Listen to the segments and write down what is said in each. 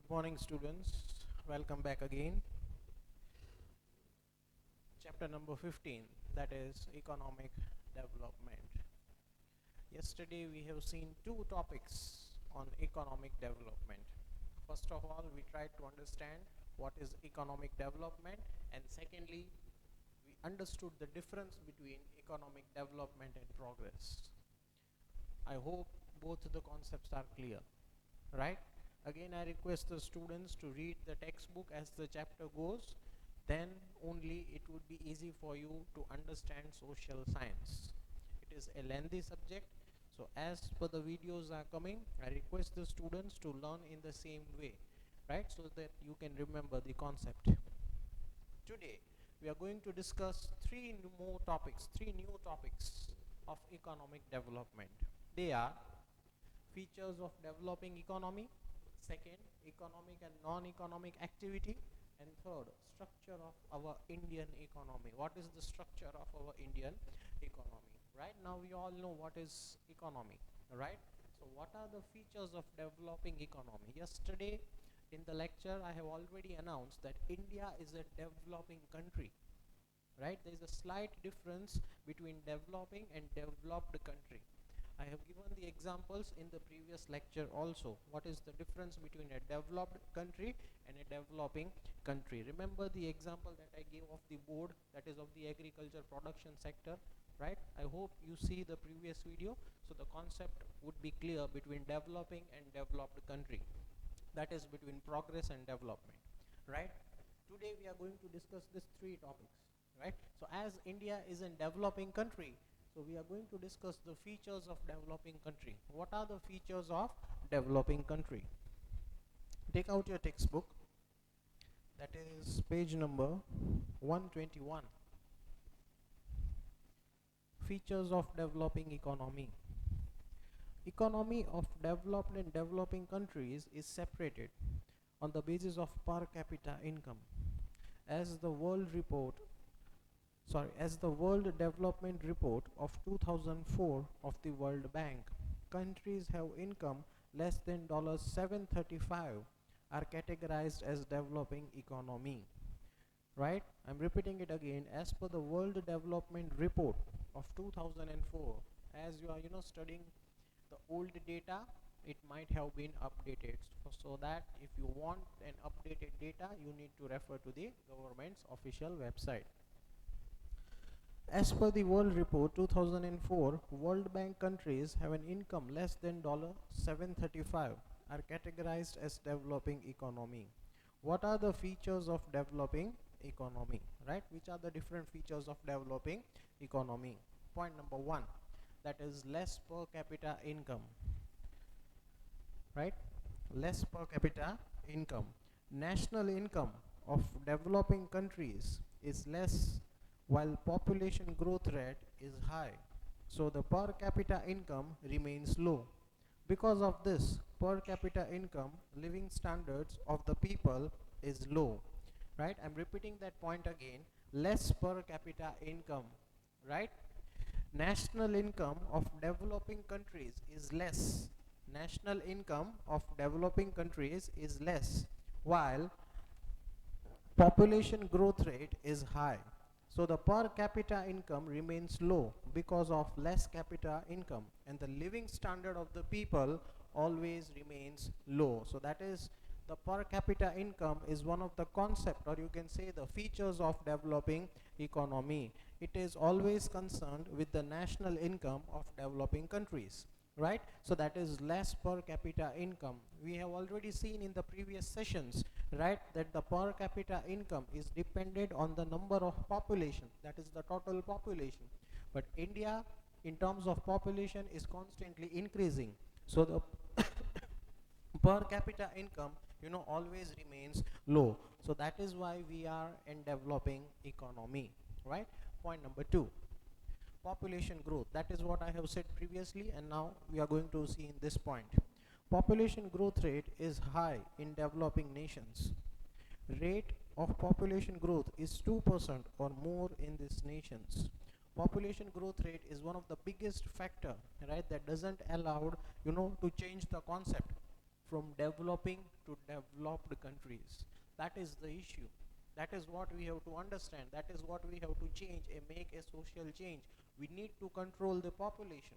Good morning, students. Welcome back again. Chapter number 15, that is economic development. Yesterday we have seen two topics on economic development. First of all, we tried to understand what is economic development, and secondly, we understood the difference between economic development and progress. I hope both the concepts are clear, right? Again, I request the students to read the textbook as the chapter goes, then only it would be easy for you to understand social science. It is a lengthy subject, so as per the videos are coming, I request the students to learn in the same way, right, so that you can remember the concept. Today we are going to discuss three new topics of economic development. They are features of developing economy, second, economic and non-economic activity, and third, structure of our Indian economy. What is the structure of our Indian economy? Right now we all know what is economy, right? So what are the features of developing economy? Yesterday in the lecture I have already announced that India is a developing country, right? There is a slight difference between developing and developed country. I have given the examples in the previous lecture also. What is the difference between a developed country and a developing country? Remember the example that I gave of the board, that is of the agriculture production sector, right? I hope you see the previous video, so the concept would be clear between developing and developed country, that is between progress and development, right? Today we are going to discuss these three topics, right? So as India is a developing country, so we are going to discuss the features of developing country. What are the features of developing country? Take out your textbook, that is page number 121. Features of developing economy. Economy of developed and developing countries is separated on the basis of per capita income. As the World Development Report of 2004 of the World Bank, countries have income less than $735 are categorized as developing economy, right? I'm repeating it again. As per the World Development Report of 2004, as you are studying the old data, it might have been updated, so that if you want an updated data, you need to refer to the government's official website. As per the World Report 2004, World Bank countries have an income less than $735 are categorized as developing economy. What are the features of developing economy, right? Which are the different features of developing economy? Point number one, that is less per capita income, right? Less per capita income. National income of developing countries is less while population growth rate is high, so the per capita income remains low. Because of this, per capita income, living standards of the people is low, right? I'm repeating that point again. Less per capita income, right? National income of developing countries is less. National income of developing countries is less, while population growth rate is high. So the per capita income remains low because of less capita income, and the living standard of the people always remains low. So that is, the per capita income is one of the concept, or you can say the features of developing economy. It is always concerned with the national income of developing countries, right? So that is less per capita income. We have already seen in the previous sessions, right, that the per capita income is dependent on the number of population, that is the total population. But India, in terms of population, is constantly increasing, so the per capita income always remains low. So that is why we are in developing economy, right? Point number two, population growth. That is what I have said previously, and now we are going to see in this point. Population growth rate is high in developing nations. Rate of population growth is 2% or more in these nations. Population growth rate is one of the biggest factor, right, that doesn't allow to change the concept. from developing to developed countries. That is the issue. That is what we have to understand. That is what we have to change and make a social change. We need to control the population.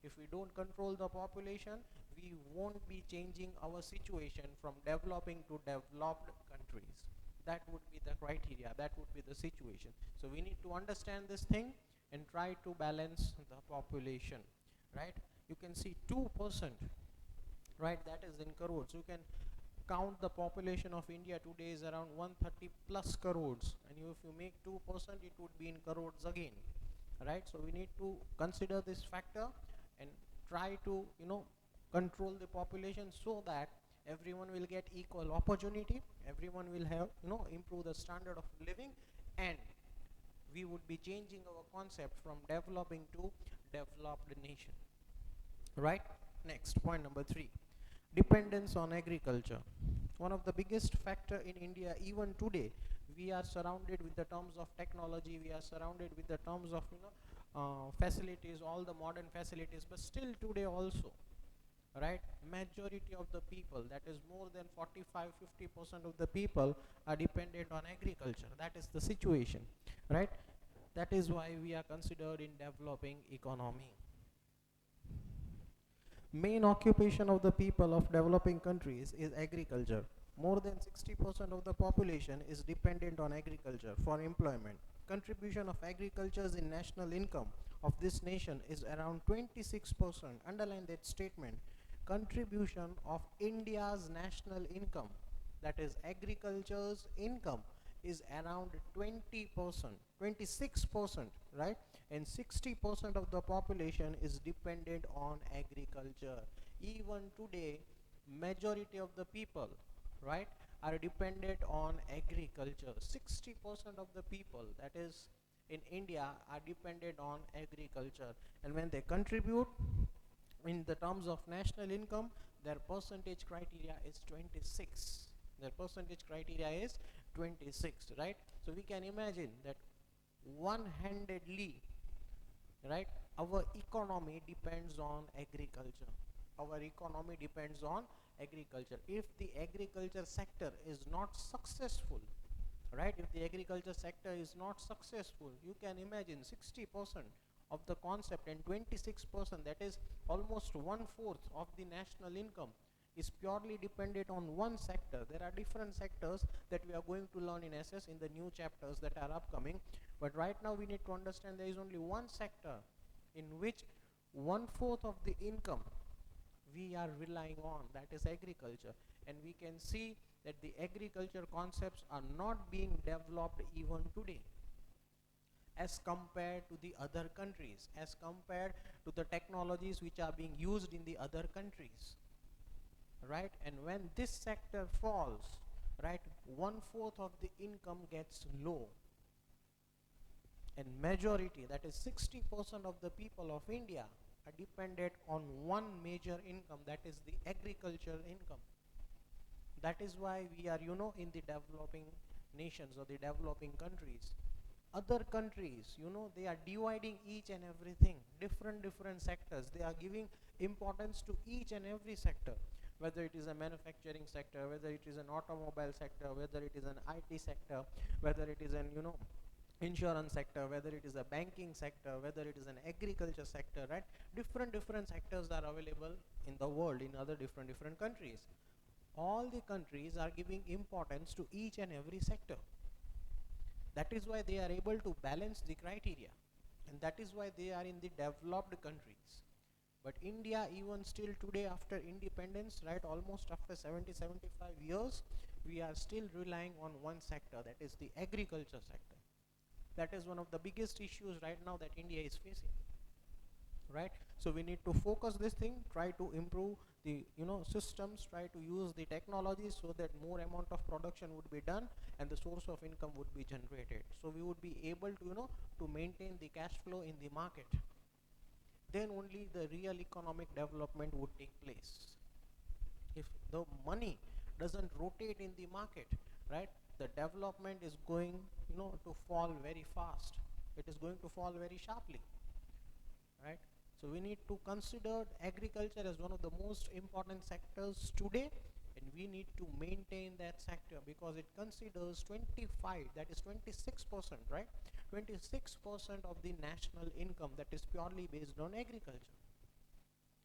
If we don't control the population, we won't be changing our situation from developing to developed countries. That would be the criteria, that would be the situation. So we need to understand this thing and try to balance the population, right? You can see 2%, right? That is in crores. You can count the population of India today is around 130 plus crores, and if you make 2%, it would be in crores again, right? So we need to consider this factor and try to control the population so that everyone will get equal opportunity, everyone will have improve the standard of living, and we would be changing our concept from developing to developed nation, right? Next, point number 3, dependence on agriculture. One of the biggest factor in India even today. We are surrounded with the terms of technology, we are surrounded with the terms of facilities, all the modern facilities, but still today also, right, majority of the people, that is more than 45-50% of the people are dependent on agriculture. That is the situation, right? That is why we are considered in developing economy. Main occupation of the people of developing countries is agriculture. More than 60% of the population is dependent on agriculture for employment. Contribution of agriculture in national income of this nation is around 26%. Underline that statement. Contribution of India's national income, that is agriculture's income, is around 20%, 26%, right? And 60% of the population is dependent on agriculture. Even today, majority of the people, right, are dependent on agriculture. 60% of the people, that is in India, are dependent on agriculture, and when they contribute in the terms of national income, their percentage criteria is 26. Their percentage criteria is 26, right? So we can imagine that one-handedly, right, our economy depends on agriculture. Our economy depends on agriculture. If the agriculture sector is not successful, right, if the agriculture sector is not successful, you can imagine 60% of the concept and 26%, that is almost 1/4 of the national income, is purely dependent on one sector. There are different sectors that we are going to learn in SS in the new chapters that are upcoming, but right now we need to understand there is only one sector in which 1/4 of the income we are relying on, that is agriculture. And we can see that the agriculture concepts are not being developed even today as compared to the other countries, as compared to the technologies which are being used in the other countries, right? And when this sector falls, right, 1/4 of the income gets low, and majority, that is 60% of the people of India, are dependent on one major income, that is the agricultural income. That is why we are in the developing nations or the developing countries. Other countries, they are dividing each and everything, different sectors. They are giving importance to each and every sector, whether it is a manufacturing sector, whether it is an automobile sector, whether it is an IT sector, whether it is an insurance sector, whether it is a banking sector, whether it is an agriculture sector, right? Different sectors are available in the world, in other different countries. All the countries are giving importance to each and every sector. That is why they are able to balance the criteria, and that is why they are in the developed countries. But India, even still today after independence, right, almost after 70-75 years, we are still relying on one sector, that is the agriculture sector. That is one of the biggest issues right now that India is facing, right? So we need to focus this thing, try to improve the systems, try to use the technology so that more amount of production would be done and the source of income would be generated, so we would be able to to maintain the cash flow in the market. Then only the real economic development would take place. If the money doesn't rotate in the market, right, the development is going to fall very fast. It is going to fall very sharply, right? So we need to consider agriculture as one of the most important sectors today, and we need to maintain that sector because it considers 25, that is 26%, right? 26% of the national income that is purely based on agriculture.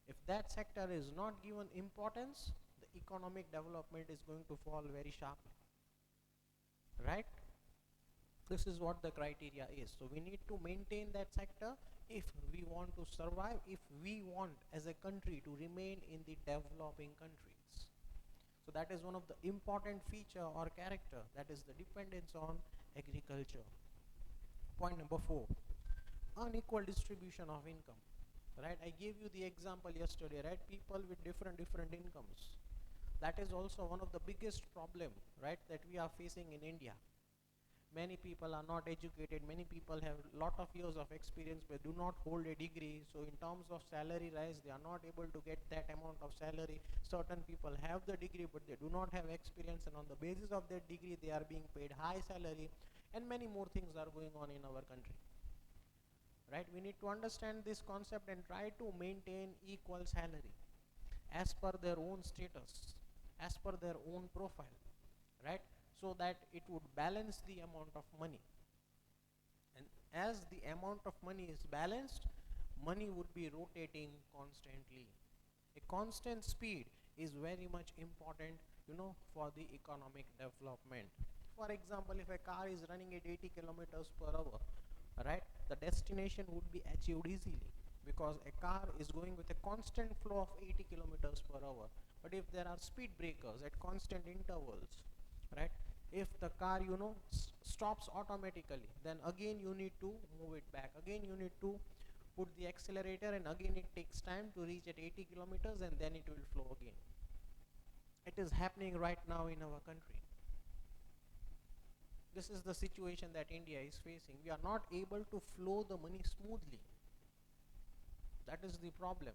If that sector is not given importance, the economic development is going to fall very sharply, right? This is what the criteria is. So we need to maintain that sector if we want to survive, if we want as a country to remain in the developing countries. So that is one of the important feature or character, that is the dependence on agriculture. Point number 4, unequal distribution of income, right? I gave you the example yesterday, right? People with different incomes. That is also one of the biggest problem, right, that we are facing in India. Many people are not educated, many people have lot of years of experience but do not hold a degree, so in terms of salary rise they are not able to get that amount of salary. Certain people have the degree but they do not have experience, and on the basis of that degree they are being paid high salary, and many more things are going on in our country, right? We need to understand this concept and try to maintain equal salary as per their own status, as per their own profile, right? So that it would balance the amount of money, and as the amount of money is balanced, money would be rotating constantly. A constant speed is very much important, for the economic development. For example, if a car is running at 80 kilometers per hour, right, the destination would be achieved easily because a car is going with a constant flow of 80 kilometers per hour. But if there are speed breakers at constant intervals, right, if the car stops automatically, then again you need to move it back, again you need to put the accelerator, and again it takes time to reach at 80 kilometers, and then it will flow again. It is happening right now in our country. This is the situation that India is facing. We are not able to flow the money smoothly. That is the problem.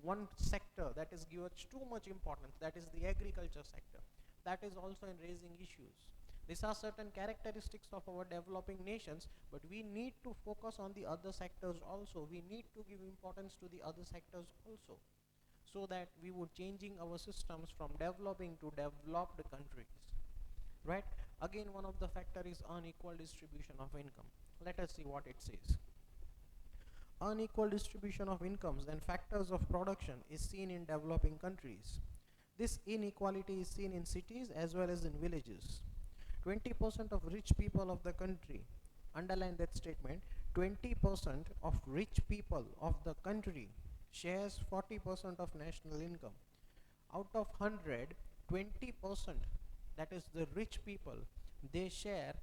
One sector that is given too much importance, that is the agriculture sector, that is also in raising issues. These are certain characteristics of our developing nations, but we need to focus on the other sectors also. We need to give importance to the other sectors also, so that we would changing our systems from developing to developed countries, right? Again, one of the factor is unequal distribution of income. Let us see what it says. Unequal distribution of incomes and factors of production is seen in developing countries. This inequality is seen in cities as well as in villages. 20% of rich people of the country, underline that statement, 20% of rich people of the country shares 40% of national income. Out of 100, 20%, that is the rich people, they share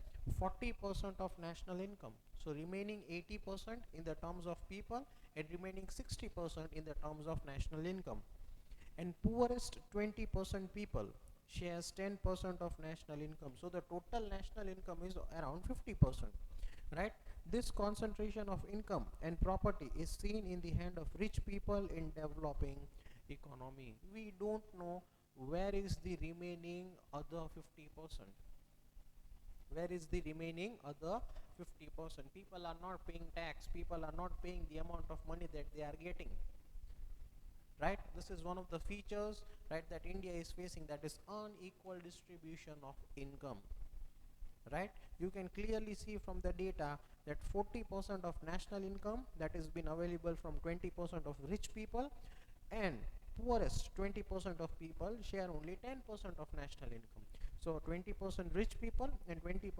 40% of national income. So remaining 80% in the terms of people and remaining 60% in the terms of national income. And poorest 20% people shares 10% of national income. So the total national income is around 50%, right? This concentration of income and property is seen in the hand of rich people in developing economy. We don't know where is the remaining other 50%. Where is the remaining other 50%? People are not paying tax, people are not paying the amount of money that they are getting, right? This is one of the features, right, that India is facing, that is unequal distribution of income, right? You can clearly see from the data that 40% of national income that has been available from 20% of rich people, and poorest 20% of people share only 10% of national income. So 20% rich people and 20%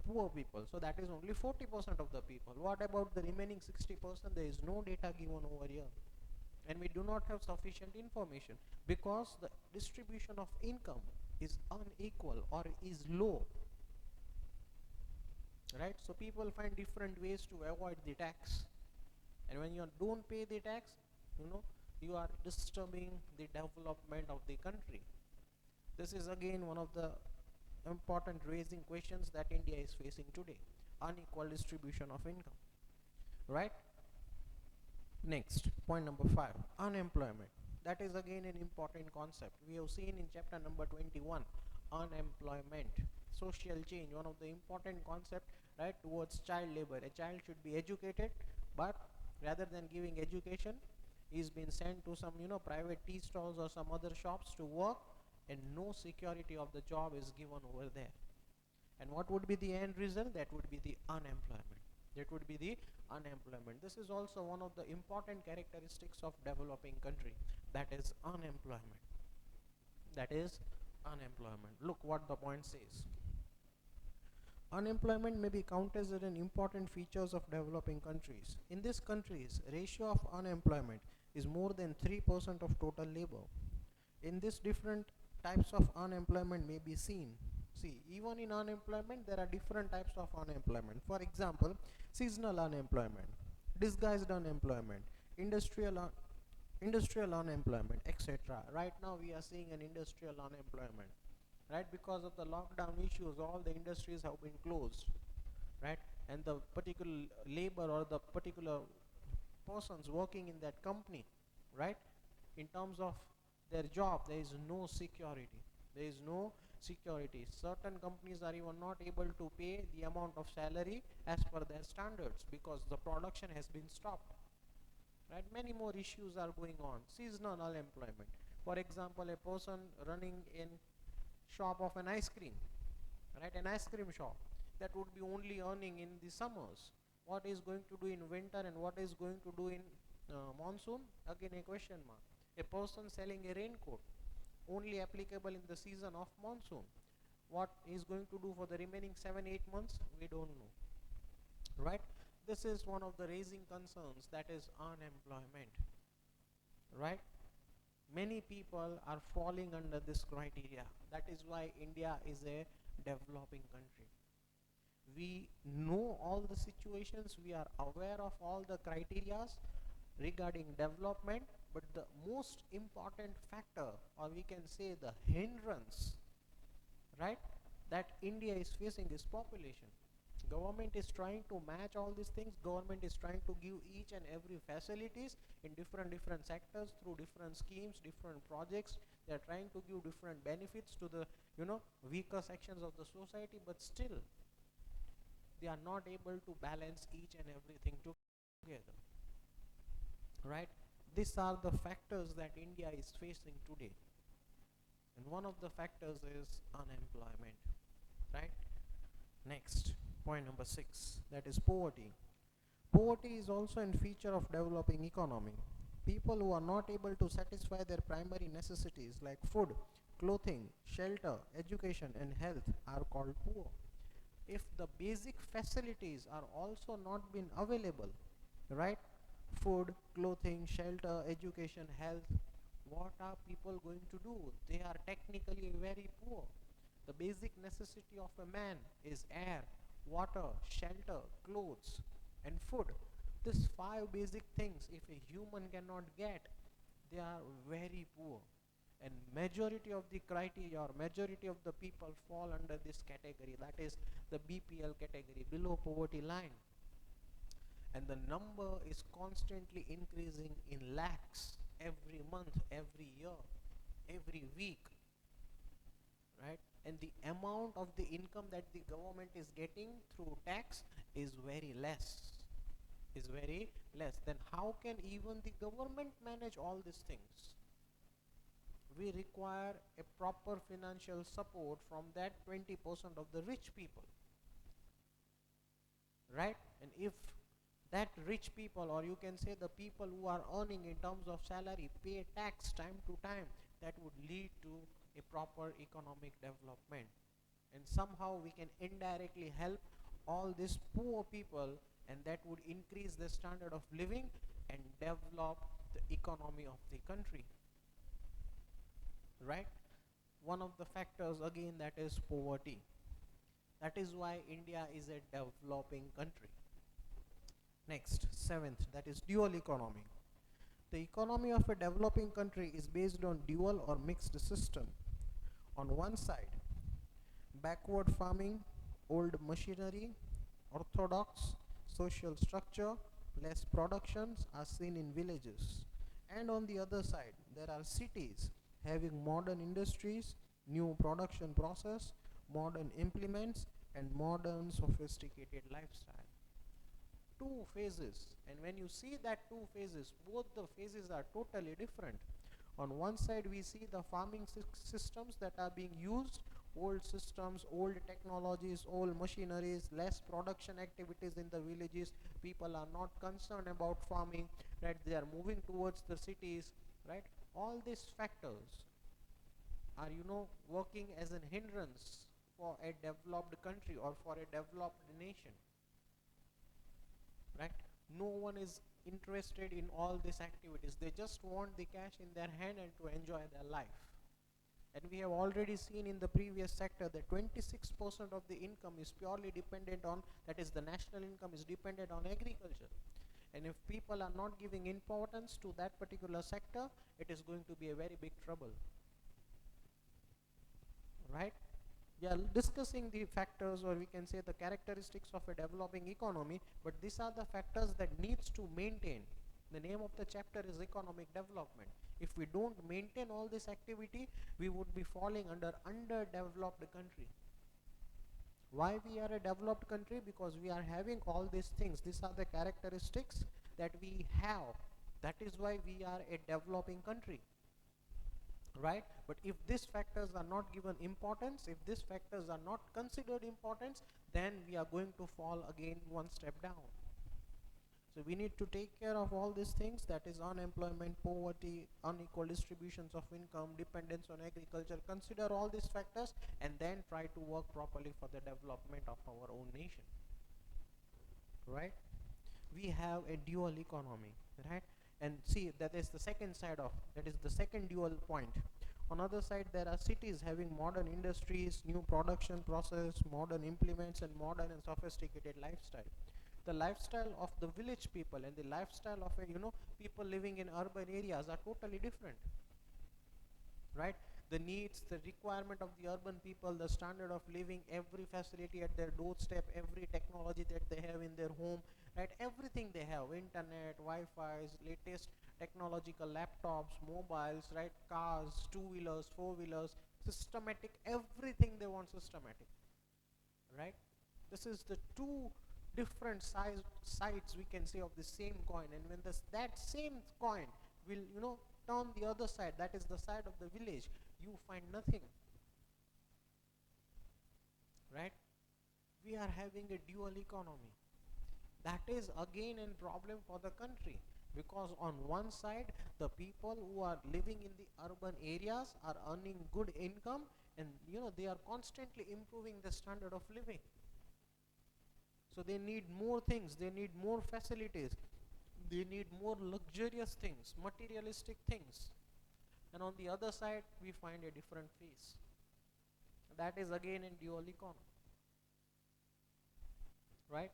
poor people, so that is only 40% of the people. What about the remaining 60%? There is no data given over here, and we do not have sufficient information because the distribution of income is unequal or is low, right? So people find different ways to avoid the tax, and when you don't pay the tax, you are disturbing the development of the country. This is again one of the important raising questions that India is facing today, unequal distribution of income, right? Next, point number 5, unemployment. That is again an important concept. We have seen in chapter number 21, unemployment, social change, one of the important concept, right, towards child labor. A child should be educated, but Rather than giving education, he's been sent to some private tea stalls or some other shops to work, and no security of the job is given over there. And what would be the end result? That would be the unemployment. That would be the unemployment. This is also one of the important characteristics of developing country, that is unemployment. That is unemployment. Look what the point says. Unemployment may be counted as an important features of developing countries. In these countries, ratio of unemployment is more than 3% of total labor. In this, different types of unemployment may be seen. See, even in unemployment, there are different types of unemployment. For example, seasonal unemployment, disguised unemployment, industrial unemployment, etc. Right now, we are seeing an industrial unemployment, right? Because of the lockdown issues, all the industries have been closed, right? And the particular labor or the particular persons working in that company, right, in terms of their job, there is no security. There is no security. Certain companies are even not able to pay the amount of salary as per their standards because the production has been stopped, right? Many more issues are going on. Seasonal unemployment, for example, a person running in shop of an ice cream, right, an ice cream shop, that would be only earning in the summers. What is going to do in winter and what is going to do in monsoon? Again a question mark. A person selling a raincoat, only applicable in the season of monsoon. What is going to do for the remaining 7-8 months? We don't know, right? This is one of the raising concerns, that is unemployment, right? Many people are falling under this criteria. That is why India is a developing country. We know all the situations, we are aware of all the criteria regarding development, but the most important factor, or we can say the hindrance, right, that India is facing is population. Government is trying to match all these things. Government is trying to give each and every facilities in different sectors through different schemes, different projects. They are trying to give different benefits to the weaker sections of the society, but still they are not able to balance each and everything together, right? These are the factors that India is facing today, and one of the factors is unemployment, right? Next, point number 6, that is poverty. Poverty is also a feature of developing economy. People who are not able to satisfy their primary necessities like food, clothing, shelter, education and health are called poor. If the basic facilities are also not been available, right, food, clothing, shelter, education, health, what are people going to do? They are technically very poor. The basic necessity of a man is air, water, shelter, clothes and food. These 5 basic things, if a human cannot get, they are very poor. And majority of the criteria or majority of the people fall under this category, that is the BPL category, below poverty line. And the number is constantly increasing in lakhs every month, every year, every week, right? And the amount of the income that the government is getting through tax is very less, then how can even the government manage all these things? We require a proper financial support from that 20% of the rich people, right? And if that rich people, or you can say the people who are earning in terms of salary, pay tax time to time, that would lead to a proper economic development, and somehow we can indirectly help all these poor people, and that would increase the standard of living and develop the economy of the country, right? One of the factors again, that is poverty. That is why India is a developing country. Next, 7th, that is dual economy. The economy of a developing country is based on dual or mixed system. On one side, backward farming, old machinery, orthodox social structure, less productions are seen in villages. And on the other side, there are cities having modern industries, new production process, modern implements and modern sophisticated lifestyle. two phases, and when you see that two phases, both the phases are totally different. On one side we see the farming systems that are being used, old systems, old technologies, old machineries, less production activities in the villages. People are not concerned about farming, right? They are moving towards the cities, right? All these factors are, working as an hindrance for a developed country or for a developed nation, right? No one is interested in all these activities. They just want the cash in their hand and to enjoy their life. And we have already seen in the previous sector that 26% of the income is purely dependent on, that is the national income is dependent on agriculture. And if people are not giving importance to that particular sector, it is going to be a very big trouble, right? We are discussing the factors, or we can say the characteristics of a developing economy, but these are the factors that needs to maintain. The name of the chapter is economic development. If we don't maintain all this activity, we would be falling under underdeveloped country. Why we are a developed country? Because we are having all these things. These are the characteristics that we have. That is why we are a developing country, right? But if these factors are not given importance, if these factors are not considered importance, then we are going to fall again one step down. So we need to take care of all these things, that is unemployment, poverty, unequal distributions of income, dependence on agriculture. Consider all these factors and then try to work properly for the development of our own nation, right? We have a dual economy, right? And see, that is the second side of, that is the second dual point. On other side, there are cities having modern industries, new production process, modern implements, and modern and sophisticated lifestyle. The lifestyle of the village people and the lifestyle of a, people living in urban areas are totally different, right? The needs, the requirement of the urban people, the standard of living, every facility at their doorstep, every technology that they have in their home, right? Everything they have, internet, Wi-Fi's, latest technological laptops, mobiles, right? Cars, two-wheelers, four-wheelers, systematic, everything they want systematic, right? This is the two different sides, we can say, of the same coin. And when that same coin will, turn the other side, that is the side of the village, you find nothing, right? We are having a dual economy. That is again a problem for the country, because on one side the people who are living in the urban areas are earning good income, and they are constantly improving the standard of living. So they need more things, they need more facilities, they need more luxurious things, materialistic things. And on the other side, we find a different face. That is again in dual economy, right?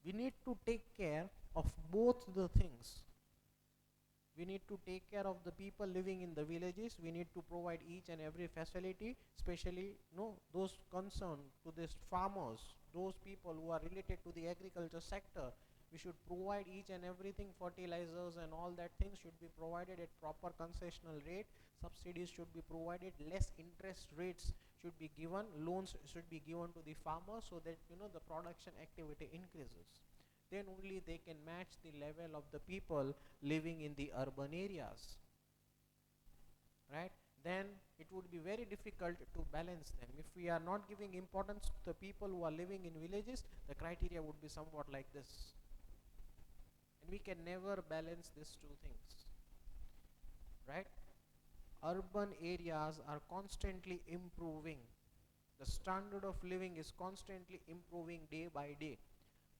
We need to take care of both the things. We need to take care of the people living in the villages. We need to provide each and every facility, especially those concerned to these farmers, those people who are related to the agriculture sector. We should provide each and everything, fertilizers and all that things should be provided at proper concessional rate. Subsidies should be provided, less interest rates should be given, loans should be given to the farmers, so that the production activity increases. Then only they can match the level of the people living in the urban areas, right? Then it would be very difficult to balance them. If we are not giving importance to the people who are living in villages, the criteria would be somewhat like this. And we can never balance these two things, right? Urban areas are constantly improving. The standard of living is constantly improving day by day.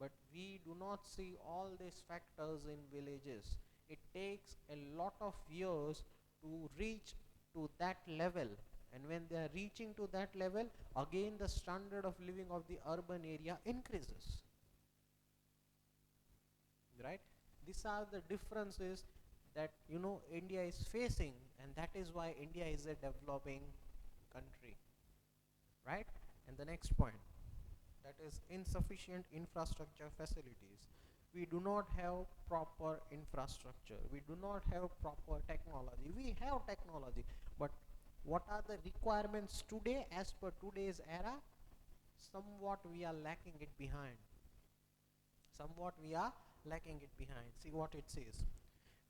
But we do not see all these factors in villages. It takes a lot of years to reach to that level. And when they are reaching to that level, again the standard of living of the urban area increases, right? These are the differences that India is facing, and that is why India is a developing country, right? And the next point, that is insufficient infrastructure facilities. We do not have proper infrastructure. We do not have proper technology. We have technology, but what are the requirements today as per today's era? Somewhat we are lacking it behind. Somewhat we are lacking it behind. See what it says.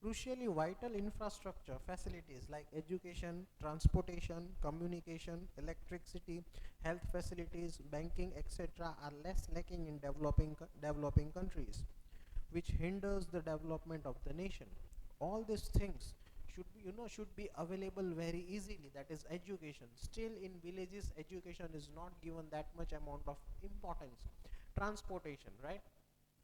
Crucially, vital infrastructure facilities like education, transportation, communication, electricity, health facilities, banking, etc., are less lacking in developing countries, which hinders the development of the nation. All these things should be available very easily. That is education. Still, in villages, education is not given that much amount of importance. Transportation, right?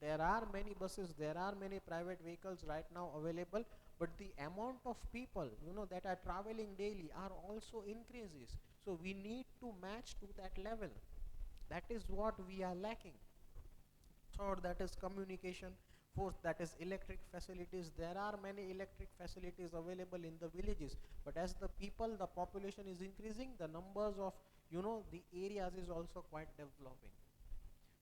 There are many buses, there are many private vehicles right now available, but the amount of people that are traveling daily are also increases. So we need to match to that level. That is what we are lacking. Third, that is communication. Fourth, that is electric facilities. There are many electric facilities available in the villages, but as the population is increasing, the numbers of the areas is also quite developing.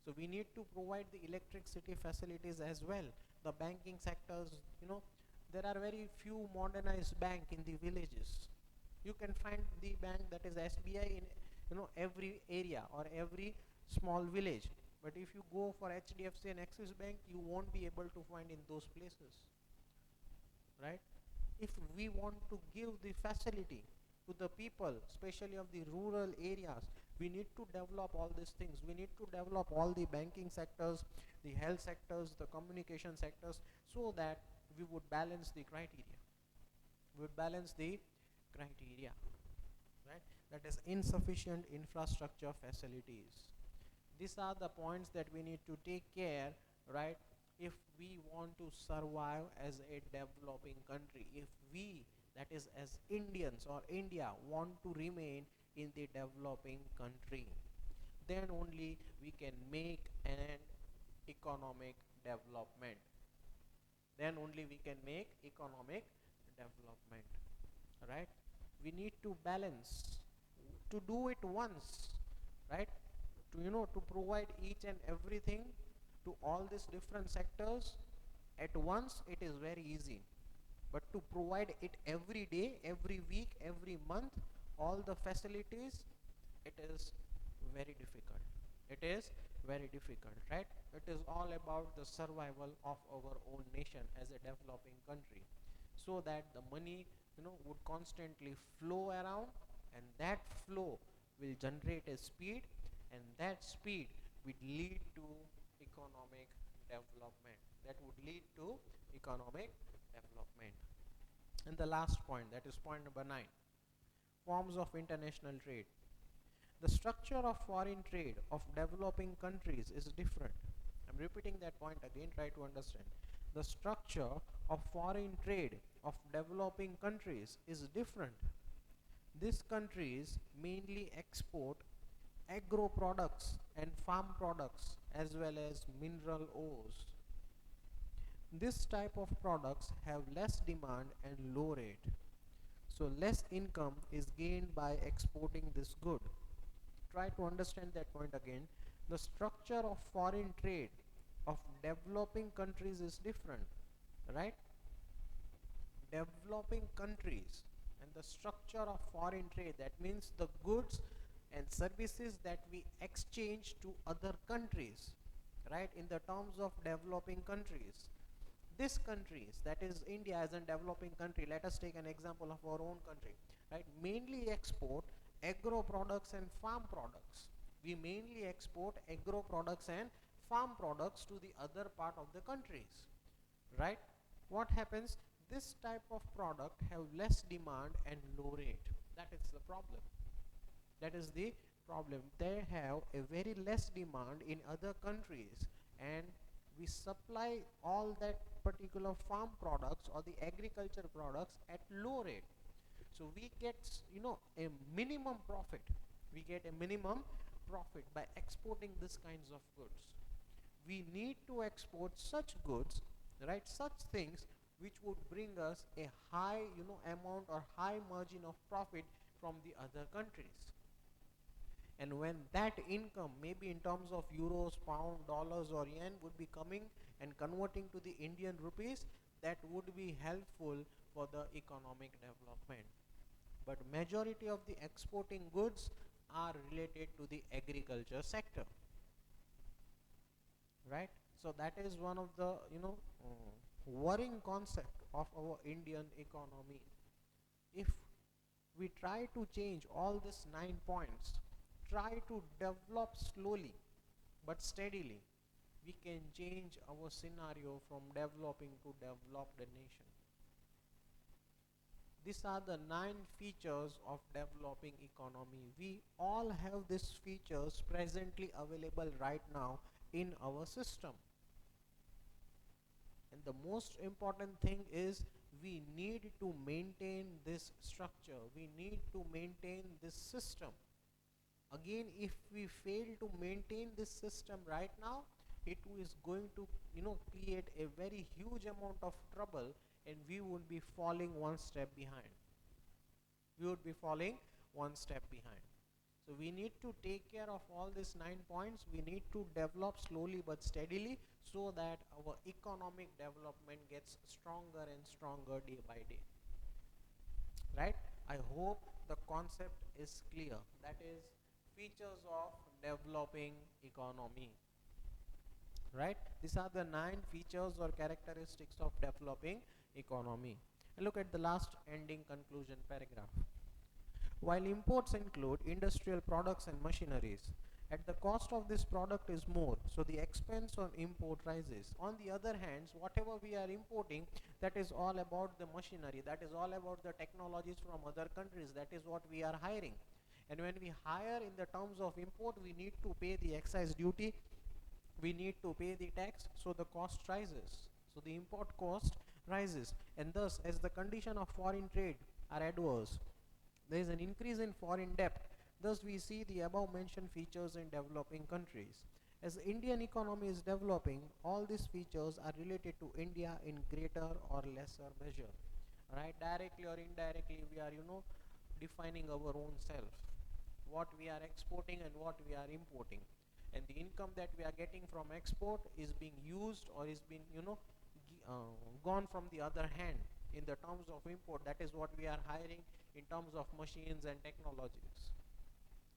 So we need to provide the electricity facilities as well. The banking sectors, there are very few modernized bank in the villages. You can find the bank that is SBI in every area or every small village. But if you go for HDFC and Axis Bank, you won't be able to find in those places, right? If we want to give the facility to the people, especially of the rural areas, we need to develop all these things. We need to develop all the banking sectors, the health sectors, the communication sectors, so that we would balance the criteria. We would balance the criteria, right? That is insufficient infrastructure facilities. These are the points that we need to take care, right? If we want to survive as a developing country, if we, that is as Indians or India, want to remain in the developing country, then only we can make an economic development. Then only we can make economic development, right? We need to balance, to do it once, right? To provide each and everything to all these different sectors at once, it is very easy. But to provide it every day, every week, every month, all the facilities, it is very difficult. It is very difficult, right? It is all about the survival of our own nation as a developing country, so that the money would constantly flow around, and that flow will generate a speed, and that speed would lead to economic development. That would lead to economic development. And the last point, that is point number 9, forms of international trade. The structure of foreign trade of developing countries is different. I'm repeating that point again, try to understand. The structure of foreign trade of developing countries is different. These countries mainly export agro products and farm products as well as mineral ores. This type of products have less demand and low rate, so less income is gained by exporting this good. Try to understand that point again. The structure of foreign trade of developing countries is different, right? Developing countries and the structure of foreign trade, that means the goods and services that we exchange to other countries, right, in the terms of developing countries. These countries, that is India as a developing country, let us take an example of our own country, right, mainly export agro products and farm products. We mainly export agro products and farm products to the other part of the countries, right? What happens? This type of product have less demand and low rate. That is the problem. That is the problem. They have a very less demand in other countries, and we supply all that particular farm products or the agriculture products at low rate. So we get a minimum profit. We get a minimum profit by exporting this kinds of goods. We need to export such goods, right, such things which would bring us a high amount or high margin of profit from the other countries. And when that income, maybe in terms of euros, pound, dollars or yen, would be coming and converting to the Indian rupees, that would be helpful for the economic development. But majority of the exporting goods are related to the agriculture sector, right? So that is one of the worrying concept of our Indian economy. If we try to change all these 9 points, try to develop slowly but steadily, we can change our scenario from developing to developed nation. These are the 9 features of developing economy. We all have these features presently available right now in our system. And the most important thing is we need to maintain this structure. We need to maintain this system. Again, if we fail to maintain this system right now, it is going to create a very huge amount of trouble, and we would be falling one step behind. We would be falling one step behind. So we need to take care of all these 9 points. We need to develop slowly but steadily so that our economic development gets stronger and stronger day by day. Right? I hope the concept is clear. That is features of developing economy. Right? These are the 9 features or characteristics of developing economy. And look at the last ending conclusion paragraph. While imports include industrial products and machineries, at the cost of this product is more, so the expense on import rises. On the other hand, whatever we are importing, that is all about the machinery, that is all about the technologies from other countries, that is what we are hiring. And when we hire in the terms of import, we need to pay the excise duty, we need to pay the tax, so the cost rises. So the import cost rises, and thus as the condition of foreign trade are adverse, there is an increase in foreign debt. Thus we see the above mentioned features in developing countries. As the Indian economy is developing, all these features are related to India in greater or lesser measure. Right? Directly or indirectly, we are defining our own self, what we are exporting and what we are importing, and the income that we are getting from export is being used or is being gone from the other hand in the terms of import. That is what we are hiring in terms of machines and technologies.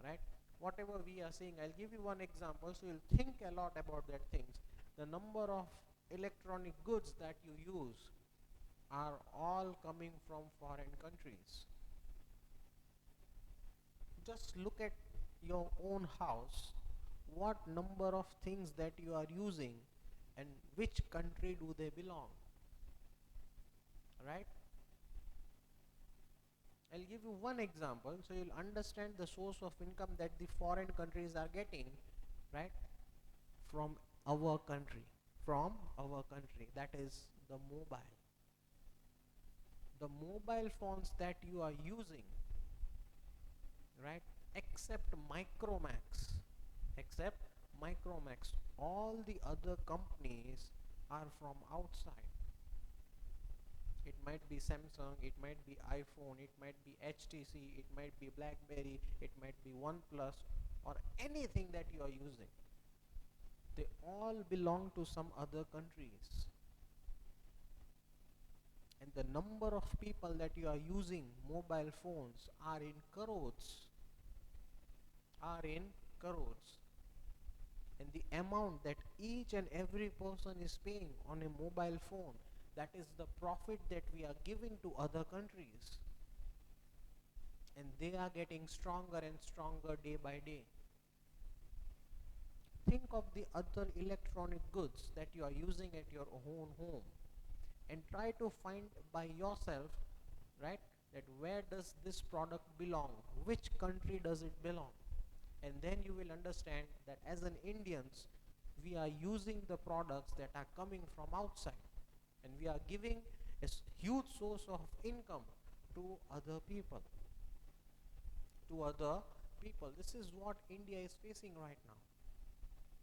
Right? Whatever we are seeing, I'll give you one example so you'll think a lot about that things. The number of electronic goods that you use are all coming from foreign countries. Just look at your own house, what number of things that you are using and which country do they belong. Right? I'll give you one example so you'll understand the source of income that the foreign countries are getting, right? From our country. From our country. That is the mobile. The mobile phones that you are using, right? Except Micromax, all the other companies are from outside. It might be Samsung, it might be iPhone, it might be HTC, it might be BlackBerry, it might be OnePlus, or anything that you are using. They all belong to some other countries. And the number of people that you are using mobile phones are in crores. And the amount that each and every person is paying on a mobile phone, that is the profit that we are giving to other countries. And they are getting stronger and stronger day by day. Think of the other electronic goods that you are using at your own home and try to find by yourself, right, that where does this product belong, which country does it belong. And then you will understand that as an Indians, we are using the products that are coming from outside, and we are giving a huge source of income to other people. This is what India is facing right now.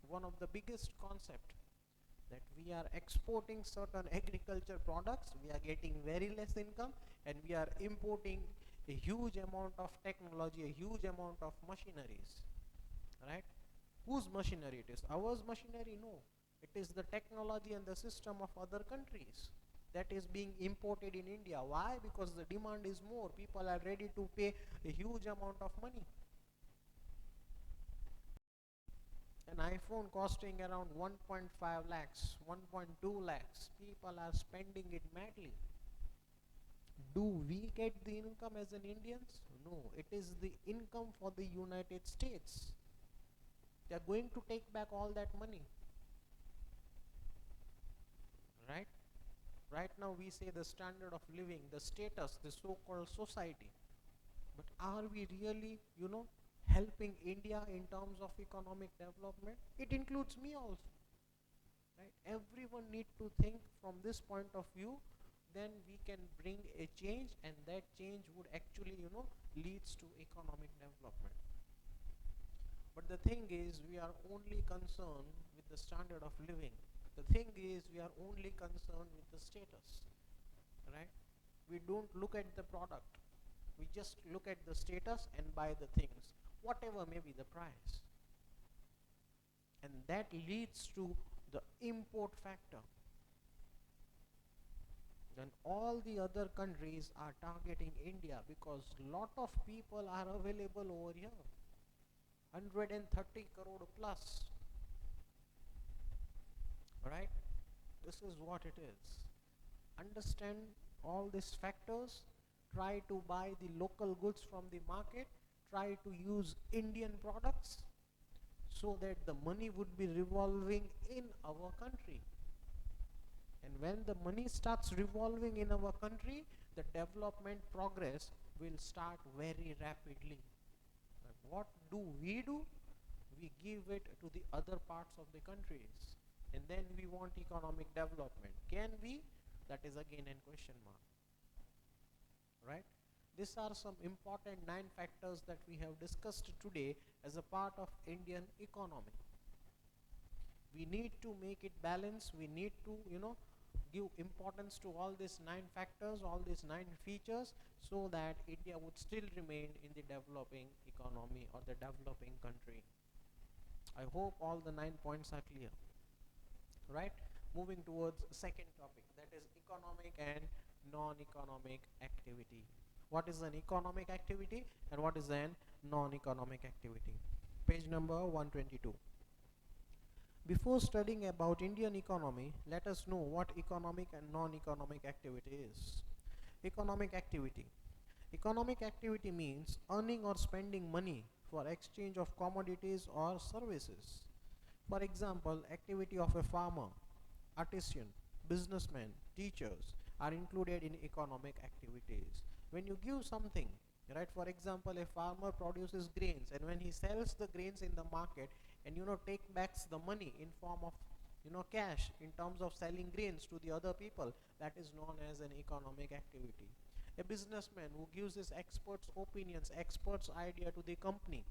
One of the biggest concept, that we are exporting certain agriculture products, we are getting very less income, and we are importing a huge amount of technology, a huge amount of machineries. Right? Whose machinery it is? Ours machinery? No. It is the technology and the system of other countries that is being imported in India. Why? Because the demand is more. People are ready to pay a huge amount of money. An iPhone costing around 1.5 lakhs, 1.2 lakhs, people are spending it madly. Do we get the income as an Indians? No, it is the income for the United States. They are going to take back all that money, right? Right now we say the standard of living, the status, the so-called society. But are we really, helping India in terms of economic development? It includes me also, right? Everyone need to think from this point of view. Then we can bring a change, and that change would actually, leads to economic development. But the thing is, we are only concerned with the standard of living. The thing is, we are only concerned with the status, right? We don't look at the product. We just look at the status and buy the things, whatever may be the price. And that leads to the import factor. Then all the other countries are targeting India because lot of people are available over here. 130 crore plus, right? This is what it is. Understand all these factors, try to buy the local goods from the market, try to use Indian products so that the money would be revolving in our country. And when the money starts revolving in our country, the development progress will start very rapidly. And what do? We give it to the other parts of the countries, and then we want economic development. Can we? That is again a question mark, right? These are some important 9 factors that we have discussed today as a part of Indian economy. We need to make it balanced. We need to, give importance to all these 9 factors, all these 9 features, so that India would still remain in the developing economy or the developing country. I hope all the 9 points are clear, right? Moving towards second topic, that is economic and non-economic activity. What is an economic activity and what is an non-economic activity? Page number 122. Before studying about Indian economy, let us know what economic and non-economic activity is. Economic activity. Economic activity means earning or spending money for exchange of commodities or services. For example, activity of a farmer, artisan, businessman, teachers are included in economic activities. When you give something, right, for example, a farmer produces grains, and when he sells the grains in the market and take back the money in form of cash in terms of selling grains to the other people, that is known as an economic activity. A businessman who gives his experts opinions, experts idea to the company,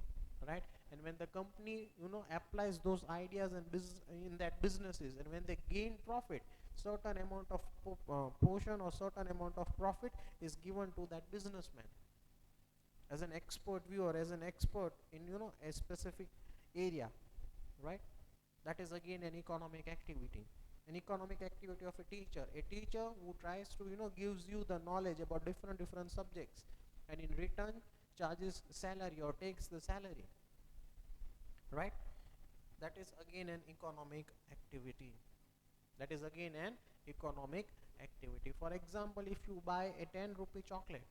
right, and when the company applies those ideas in that businesses, and when they gain profit, certain amount of portion or certain amount of profit is given to that businessman as an expert viewer, as an expert in a specific area, right? That is again an economic activity. An economic activity of a teacher who tries to gives you the knowledge about different subjects, and in return charges salary or takes the salary, right? That is again an economic activity. That is again an economic activity. For example, if you buy a 10 rupee chocolate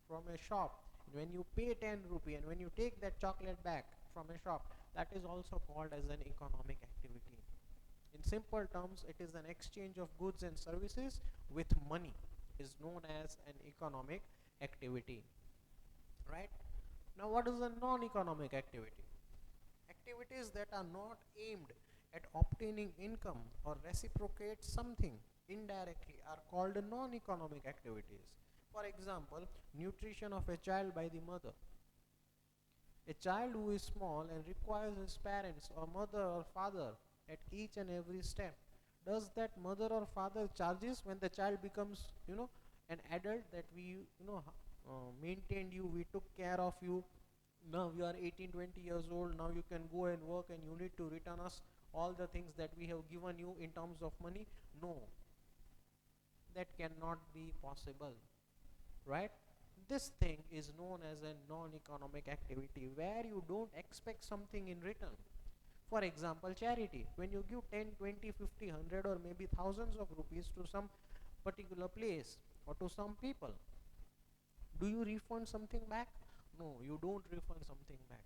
from a shop, when you pay 10 rupee and when you take that chocolate back from a shop, that is also called as an economic activity. In simple terms, it is an exchange of goods and services with money, is known as an economic activity, right? Now, what is a non-economic activity? Activities that are not aimed at obtaining income or reciprocate something indirectly are called non-economic activities. For example, nutrition of a child by the mother. A child who is small and requires his parents or mother or father at each and every step, does that mother or father charges when the child becomes an adult, that we maintained you, we took care of you, now you are 18-20 years old, now you can go and work and you need to return us all the things that we have given you in terms of money? No, that cannot be possible, right? This thing is known as a non-economic activity where you don't expect something in return. For example, charity. When you give 10, 20, 50, 100 or maybe thousands of rupees to some particular place or to some people, do you refund something back? No, you don't refund something back.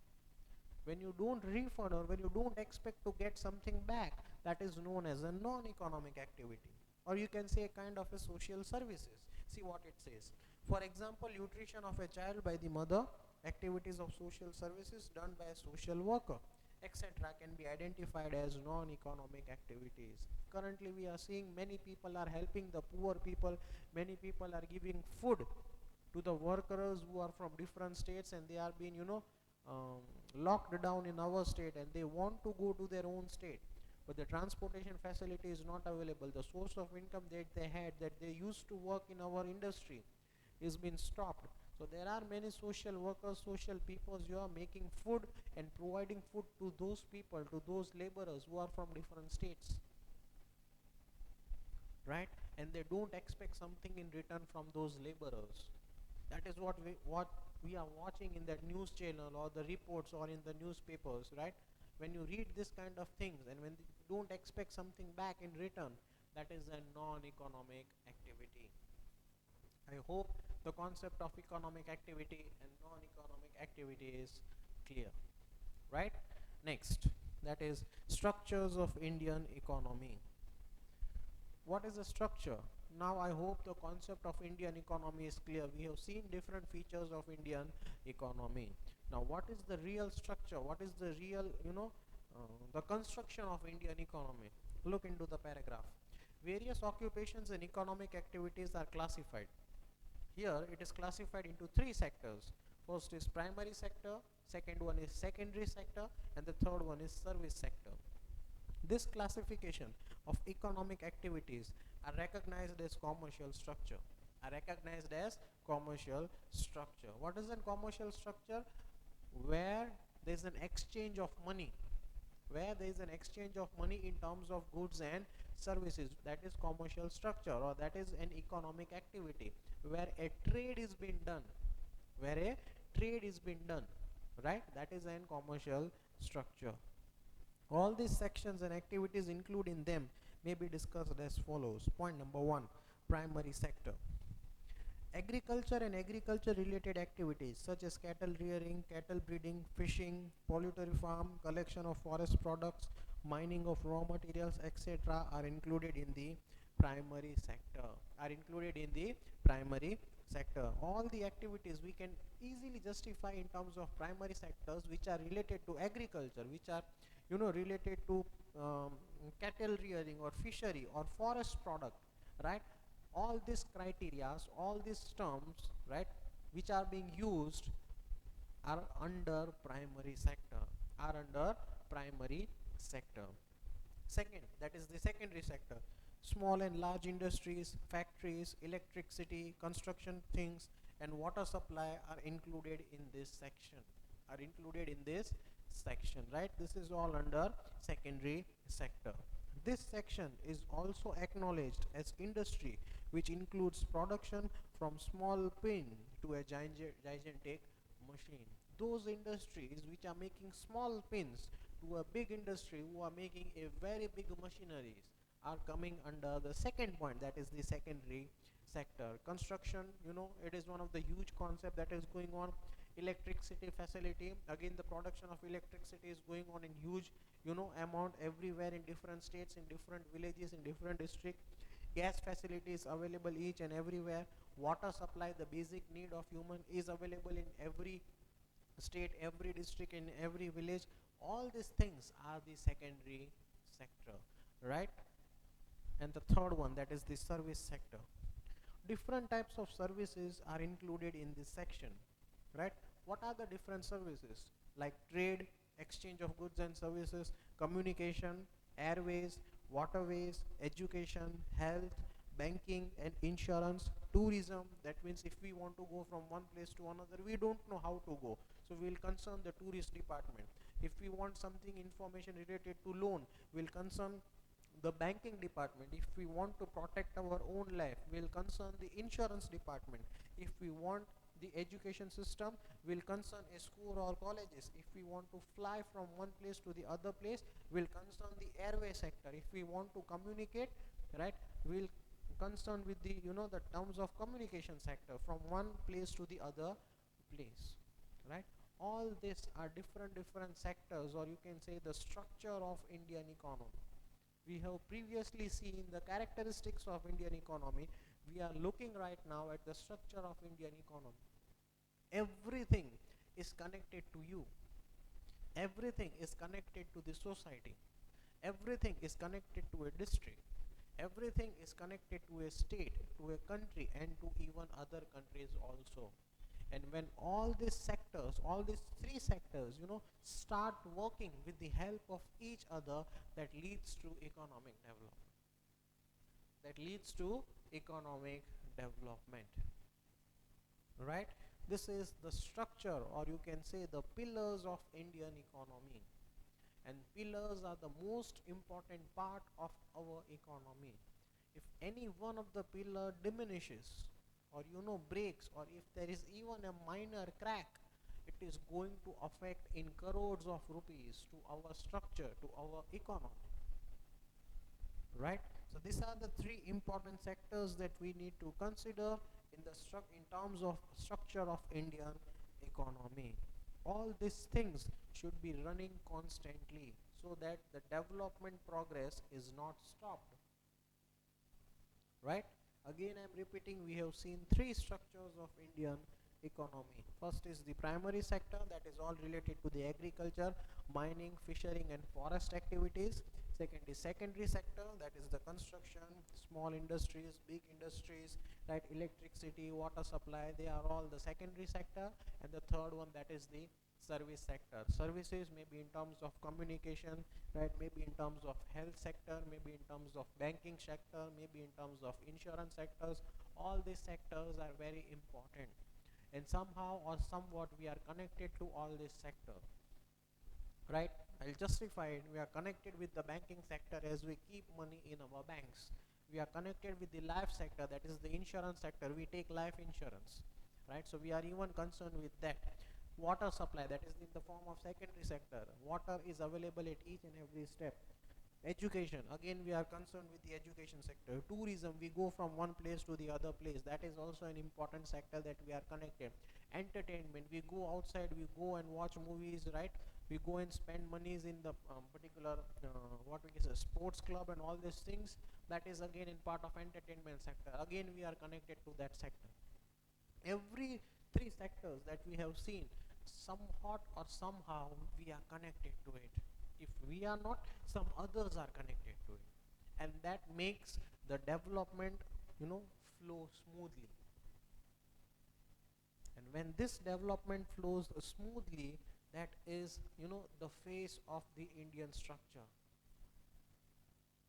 When you don't refund or when you don't expect to get something back, that is known as a non-economic activity, or you can say a kind of a social services. See what it says. For example, nutrition of a child by the mother, activities of social services done by a social worker, etc., can be identified as non-economic activities. Currently we are seeing many people are helping the poor people, many people are giving food to the workers who are from different states, and they are being um, locked down in our state, and they want to go to their own state, but the transportation facility is not available. The source of income that they had, that they used to work in our industry, is been stopped. So there are many social workers, social people who are making food and providing food to those people, to those laborers who are from different states, right? And they don't expect something in return from those laborers. That is what we are watching in that news channel or the reports or in the newspapers, right? When you read this kind of things and when you don't expect something back in return, that is a non-economic activity. I hope the concept of economic activity and non-economic activity is clear, right? Next, that is structures of Indian economy. What is the structure? Now I hope the concept of Indian economy is clear. We have seen different features of Indian economy. Now what is the real structure? What is the real, the construction of Indian economy? Look into the paragraph. Various occupations and economic activities are classified. Here it is classified into three sectors. First is primary sector, second one is secondary sector, and the third one is service sector. This classification of economic activities are recognized as commercial structure. Are recognized as commercial structure. What is a commercial structure? Where there is an exchange of money. Where there is an exchange of money in terms of goods and services, that is commercial structure, or that is an economic activity where a trade is being done. Where a trade is being done, right? That is an commercial structure. All these sections and activities included in them may be discussed as follows. Point number 1, primary sector. Agriculture and agriculture related activities such as cattle rearing, cattle breeding, fishing, poultry farm, collection of forest products, mining of raw materials, etc. are included in the primary sector. All the activities we can easily justify in terms of primary sectors which are related to agriculture, which are related to cattle rearing or fishery or forest product, right? All these criteria, all these terms, right, which are being used are under primary sector, Second, that is the secondary sector. Small and large industries, factories, electricity, construction things, and water supply are included in this section. Right? This is all under secondary sector. This section is also acknowledged as industry, which includes production from small pin to a gigantic machine. Those industries which are making small pins to a big industry who are making a very big machineries are coming under the second point, that is the secondary sector. Construction, it is one of the huge concept that is going on. Electricity facility, again the production of electricity is going on in huge amount everywhere in different states, in different villages, in different districts. Gas facilities available each and everywhere. Water supply, the basic need of human, is available in every state, every district, in every village. All these things are the secondary sector, right? And the third one, that is the service sector. Different types of services are included in this section, right? What are the different services? Like trade, exchange of goods and services, communication, airways, waterways, education, health, banking and insurance, tourism. That means if we want to go from one place to another, we don't know how to go, so we'll concern the tourist department. If we want something information related to loan, we'll concern the banking department. If we want to protect our own life, we'll concern the insurance department. If we want the education system will concern a school or colleges. If we want to fly from one place to the other place, will concern the airway sector. If we want to communicate, right, will concern with the the terms of communication sector from one place to the other place, right. All these are different sectors, or you can say the structure of Indian economy. We have previously seen the characteristics of Indian economy. We are looking right now at the structure of Indian economy. Everything is connected to you. Everything is connected to the society. Everything is connected to a district. Everything is connected to a state, to a country, and to even other countries also. And when all these sectors, all these three sectors, start working with the help of each other, that leads to economic development. That leads to economic development, right. This is the structure, or you can say the pillars of Indian economy. And pillars are the most important part of our economy. If any one of the pillar diminishes, or breaks, or if there is even a minor crack, it is going to affect in crores of rupees to our structure, to our economy, right. So these are the three important sectors that we need to consider in terms of structure of Indian economy. All these things should be running constantly, so that the development progress is not stopped, right. Again, I am repeating, we have seen three structures of Indian economy. First is the primary sector, that is all related to the agriculture, mining, fishing and forest activities. Second is secondary sector, that is the construction, small industries, big industries, right, electricity, water supply, they are all the secondary sector. And the third one, that is the service sector. Services may be in terms of communication, right, maybe in terms of health sector, maybe in terms of banking sector, maybe in terms of insurance sectors. All these sectors are very important, and somehow or somewhat we are connected to all these sectors, right. I'll justify it. We are connected with the banking sector as we keep money in our banks. We are connected with the life sector, that is the insurance sector. We take life insurance, right. So we are even concerned with that. Water supply, that is in the form of secondary sector. Water is available at each and every step. Education, again we are concerned with the education sector. Tourism, we go from one place to the other place, that is also an important sector that we are connected. Entertainment, we go outside, we go and watch movies, right. We go and spend monies in the particular what we say sports club and all these things. That is again in part of entertainment sector. Again we are connected to that sector. Every three sectors that we have seen, somewhat or somehow we are connected to it. If we are not, some others are connected to it, and that makes the development flow smoothly. And when this development flows smoothly, that is the face of the Indian structure,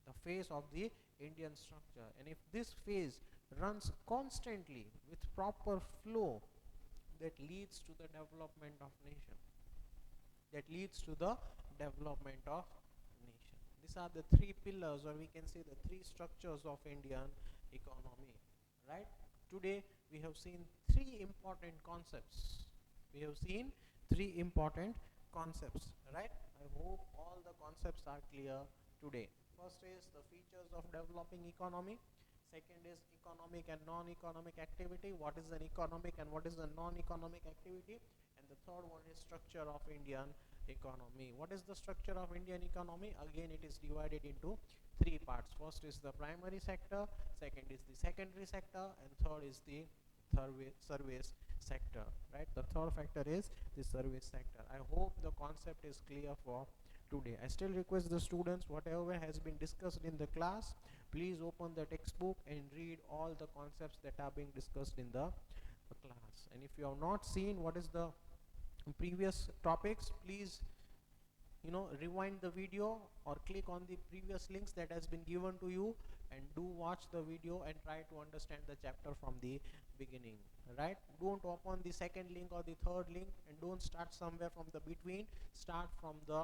the face of the Indian structure. And if this phase runs constantly with proper flow, that leads to the development of nation, that leads to the development of nation. These are the three pillars, or we can say the three structures of Indian economy, right. Today we have seen three important concepts. We have seen three important concepts, right. I hope all the concepts are clear today. First is the features of developing economy. Second is economic and non-economic activity. What is an economic and what is a non-economic activity? And the third one is structure of Indian economy. What is the structure of Indian economy? Again, it is divided into three parts. First is the primary sector, second is the secondary sector, and third is the service sector, right. The third factor is the service sector. I hope the concept is clear for today. I still request the students, whatever has been discussed in the class, please open the textbook and read all the concepts that are being discussed in the class. And if you have not seen what is the previous topics, please rewind the video or click on the previous links that has been given to you, and do watch the video and try to understand the chapter from the beginning, right. Don't open the second link or the third link, and don't start somewhere from the between. Start from the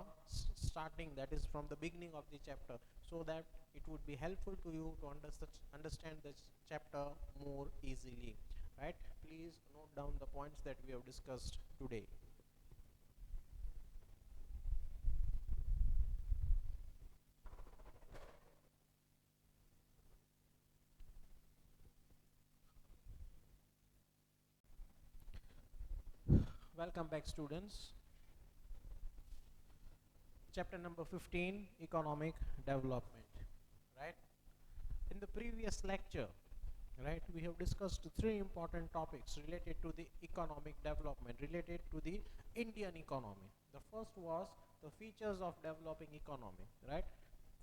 starting, that is from the beginning of the chapter, so that it would be helpful to you to understand this chapter more easily. right? Please note down the points that we have discussed today. Welcome back, students. Chapter number 15, economic development, right? In the previous lecture, right, we have discussed three important topics related to the economic development, related to the Indian economy. The first was the features of developing economy, right?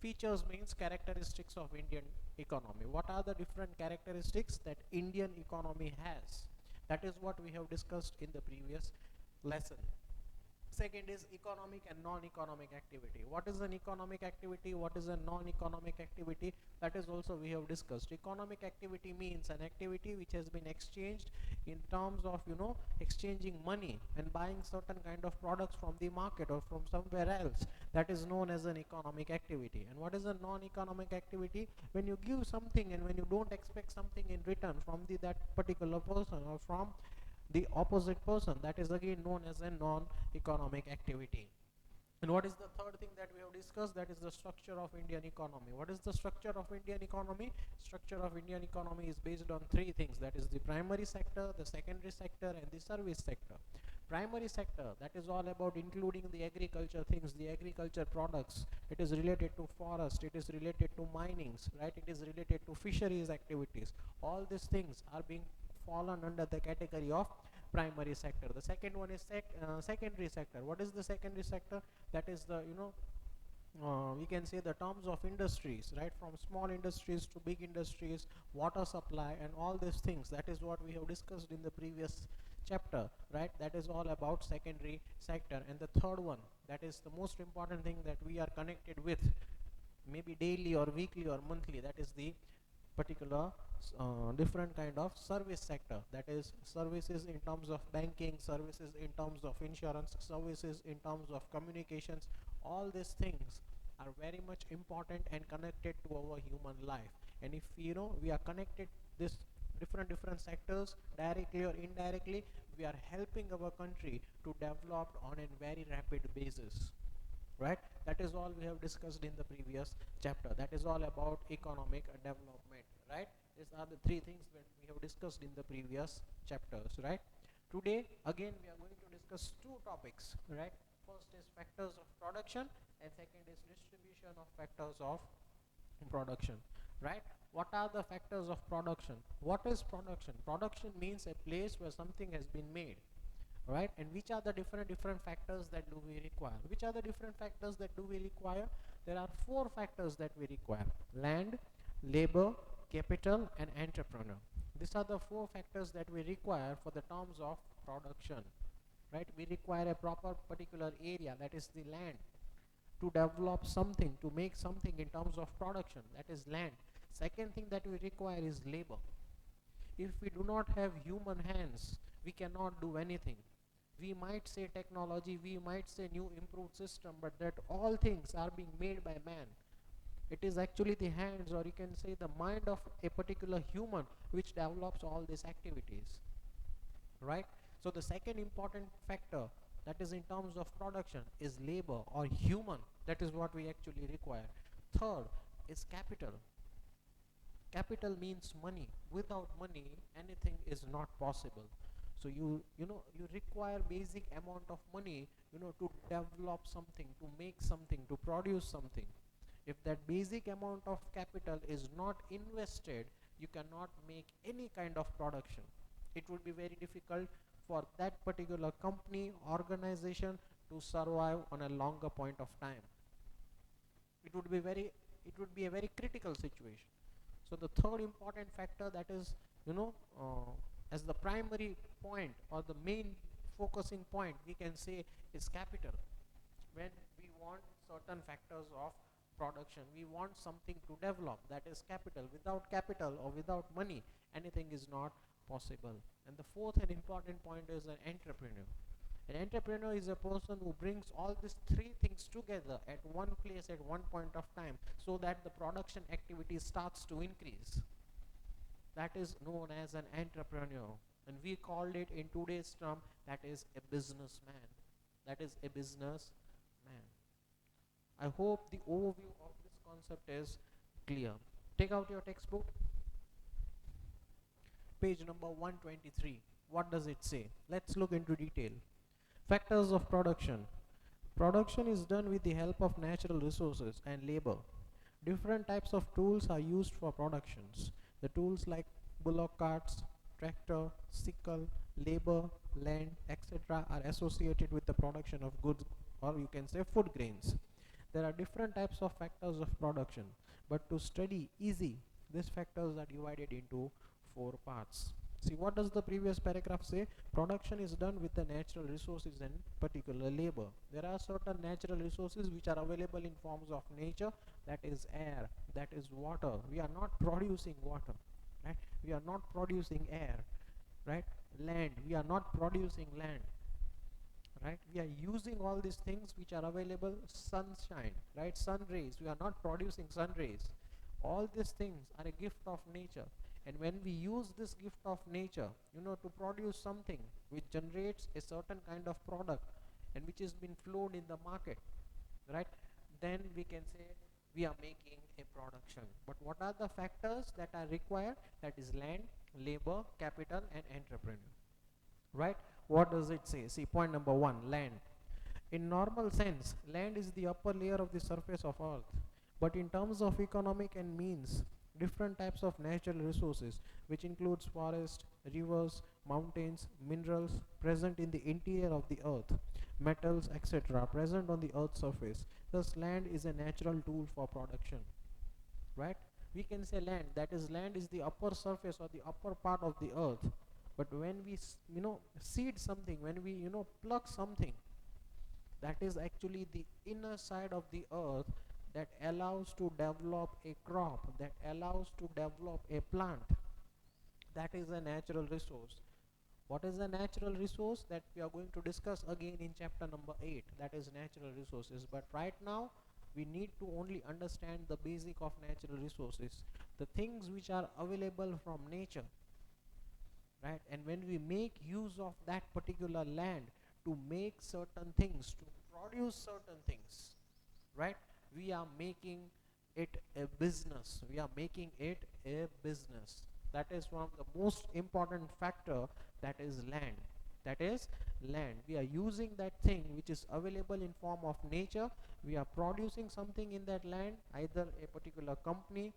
Features means characteristics of Indian economy. What are the different characteristics that Indian economy has? That is what we have discussed in the previous lesson. Second is economic and non-economic activity. What is an economic activity? What is a non-economic activity? That is also we have discussed. Economic activity means an activity which has been exchanged in terms of, exchanging money and buying certain kind of products from the market or from somewhere else. That is known as an economic activity. And what is a non-economic activity? When you give something and when you don't expect something in return from that particular person or from the opposite person, that is again known as a non-economic activity. And what is the third thing that we have discussed? That is the structure of Indian economy. What is the structure of Indian economy? Structure of Indian economy is based on three things. That is the primary sector, the secondary sector, and the service sector. Primary sector, that is all about including the agriculture things, the agriculture products. It is related to forest, it is related to minings, right? It is related to fisheries activities. All these things are being fallen under the category of primary sector. The second one is secondary sector. What is the secondary sector? That is the, we can say the terms of industries, right? From small industries to big industries, water supply, and all these things. That is what we have discussed in the previous chapter, right? That is all about secondary sector. And the third one, that is the most important thing that we are connected with, maybe daily or weekly or monthly, that is the particular different kind of service sector. That is services in terms of banking, services in terms of insurance, services in terms of communications. All these things are very much important and connected to our human life. And if we are connected this different sectors directly or indirectly, we are helping our country to develop on a very rapid basis, right? That is all we have discussed in the previous chapter. That is all about economic development, right? These are the three things that we have discussed in the previous chapters, right? Today again we are going to discuss two topics, right? First is factors of production and second is distribution of factors of production, right? What are the factors of production? What is production? Production means a place where something has been made, right? And which are the different factors that do we require? Which are the different factors that do we require? There are four factors that we require: land, labor, capital, and entrepreneur. These are the four factors that we require for the terms of production, right? We require a proper particular area, that is the land, to develop something, to make something in terms of production, that is land. Second thing that we require is labor. If we do not have human hands, we cannot do anything. We might say technology, we might say new improved system, but that all things are being made by man. It is actually the hands, or you can say the mind of a particular human, which develops all these activities, right? So the second important factor, that is in terms of production, is labor or human. That is what we actually require. Third is capital. Capital means money. Without money, anything is not possible. So you require basic amount of money, to develop something, to make something, to produce something. If that basic amount of capital is not invested, you cannot make any kind of production. It would be very difficult for that particular company, organization to survive on a longer point of time. It would be a very critical situation. So the third important factor, that is, as the primary point or the main focusing point, we can say, is capital. When we want certain factors of production, we want something to develop, that is capital. Without capital or without money, anything is not possible. And the fourth and important point is an entrepreneur. An entrepreneur is a person who brings all these three things together at one place at one point of time, so that the production activity starts to increase. that is known as an entrepreneur, and we called it in today's term, that is a businessman. That is a businessman. I hope the overview of this concept is clear. Take out your textbook, page number 123. What does it say? Let's look into detail. Factors of production. Production is done with the help of natural resources and labor. Different types of tools are used for productions. The tools like bullock carts, tractor, sickle, labor, land, etc. are associated with the production of goods, or you can say food grains. There are different types of factors of production, but to study easy, these factors are divided into four parts. See, what does the previous paragraph say? Production is done with the natural resources and particular labor. There are certain natural resources which are available in forms of nature, that is air, that is water. We are not producing water, right? We are not producing air, right? Land, we are not producing land, right? We are using all these things which are available. Sunshine, right? Sun rays, we are not producing sun rays. All these things are a gift of nature, and when we use this gift of nature, to produce something which generates a certain kind of product and which has been flowed in the market, right, then we can say we are making a production. But what are the factors that are required? That is land, labor, capital, and entrepreneur, right? What does it say? See, point number one, land. In normal sense, land is the upper layer of the surface of earth, but in terms of economic and means, different types of natural resources, which includes forest, rivers, mountains, minerals present in the interior of the earth, metals, etc., present on the earth's surface. Thus land is a natural tool for production, right? We can say land, that is, land is the upper surface or the upper part of the earth. But when we seed something, when we pluck something, that is actually the inner side of the earth that allows to develop a crop, that allows to develop a plant. That is a natural resource. What is a natural resource? That we are going to discuss again in chapter number 8, that is natural resources. But right now we need to only understand the basic of natural resources, the things which are available from nature, right? And when we make use of that particular land to make certain things, to produce certain things, right, we are making it a business. We are making it a business. That is one of the most important factor, that is land. That is land. We are using that thing which is available in form of nature. We are producing something in that land, either a particular company,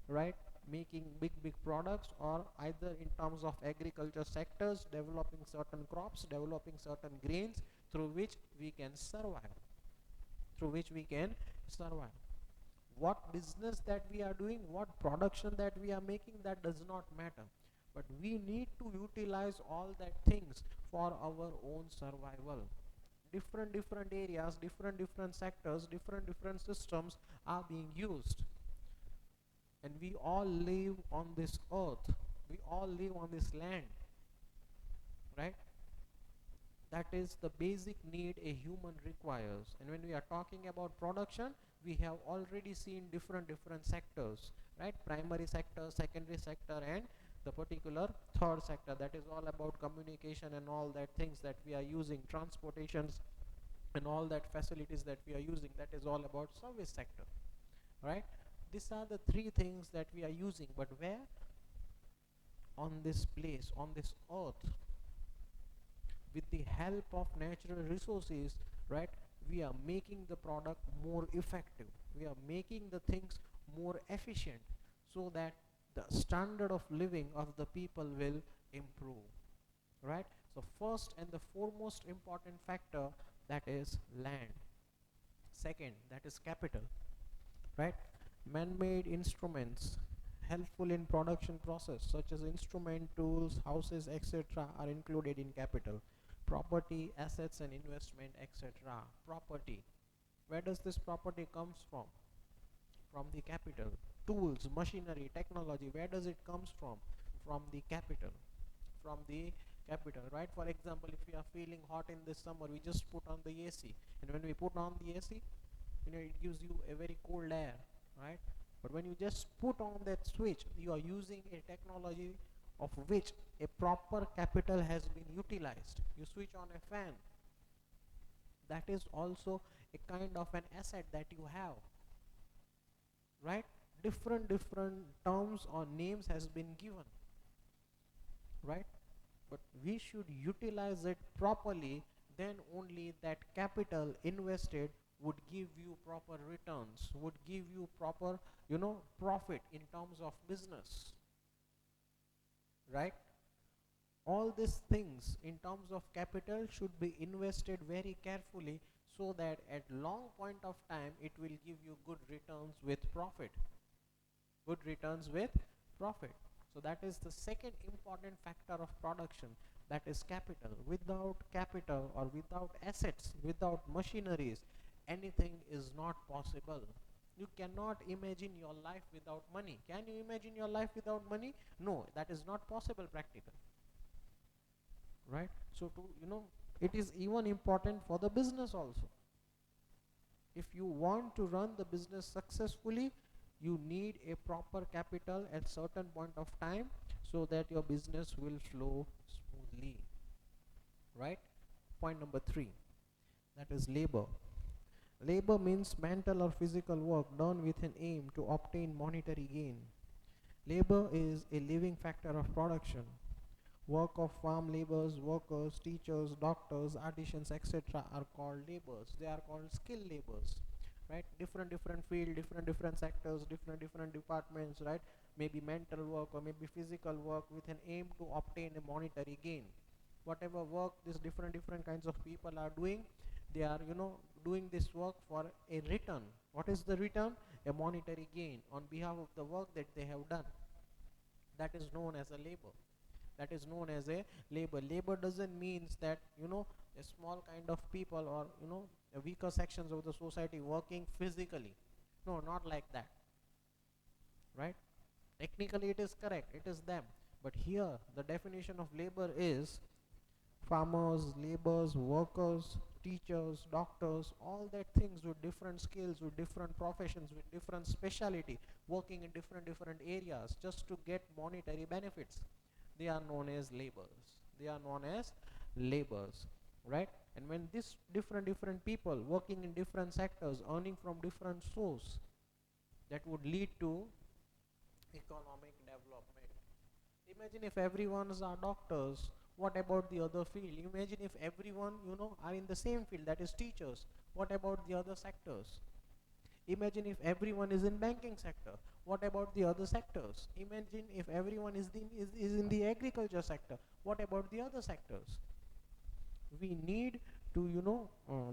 right, making big products, or either in terms of agriculture sectors, developing certain crops, developing certain grains through which we can survive, what business that we are doing, what production that we are making, that does not matter, but we need to utilize all that things for our own survival. Different areas, different sectors, different systems are being used, and we all live on this earth, we all live on this land, right? That is the basic need a human requires. And when we are talking about production, we have already seen different sectors, right? Primary sector, secondary sector, and the particular third sector, that is all about communication and all that things that we are using, transportations and all that facilities that we are using, that is all about service sector, right? These are the three things that we are using. But where? On this place, on this earth, with the help of natural resources, right, we are making the product more effective, we are making the things more efficient, so that the standard of living of the people will improve, right? So first and the foremost important factor, that is land. Second, that is capital, right? Man-made instruments helpful in production process, such as instrument, tools, houses, etc., are included in capital. Property, assets and investment, etc. Property, where does this property comes from the capital. Tools, machinery, technology, where does it comes from the capital, right? For example, if we are feeling hot in this summer, we just put on the AC, and when we put on the AC, it gives you a very cold air, right? But when you just put on that switch, you are using a technology of which a proper capital has been utilized. You switch on a fan, that is also a kind of an asset that you have, right? Different terms or names has been given, right? But we should utilize it properly, then only that capital invested would give you proper returns, would give you proper, profit in terms of business, right? All these things in terms of capital should be invested very carefully, so that at long point of time it will give you good returns with profit, good returns with profit. So that is the second important factor of production, that is capital. Without capital, or without assets, without machineries, anything is not possible. You cannot imagine your life without money. Can you imagine your life without money? No, that is not possible practical, right? So to, it is even important for the business also. If you want to run the business successfully, you need a proper capital at certain point of time, so that your business will flow smoothly, right? Point number 3, that is labor. Labor means mental or physical work done with an aim to obtain monetary gain. Labor is a living factor of production. Work of farm laborers, workers, teachers, doctors, artisans, etc. are called laborers. They are called skilled laborers, right? Different field, different sectors, different departments, right? Maybe mental work or maybe physical work with an aim to obtain a monetary gain. Whatever work these different kinds of people are doing, they are, doing this work for a return. What is the return? A monetary gain on behalf of the work that they have done. That is known as a labor. That is known as a labor. Labor doesn't means that, a small kind of people, or a weaker sections of the society working physically. No, not like that, right? Technically it is correct, it is them, but here the definition of labor is farmers, laborers, workers, teachers, doctors, all that things with different skills, with different professions, with different speciality, working in different areas just to get monetary benefits. They are known as laborers. They are known as laborers, right? And when these different people working in different sectors, earning from different source, that would lead to economic development. Imagine if everyone are doctors, what about the other field? Imagine if everyone, are in the same field, that is teachers. What about the other sectors? Imagine if everyone is in banking sector. What about the other sectors? Imagine if everyone is in the agriculture sector. What about the other sectors? We need to,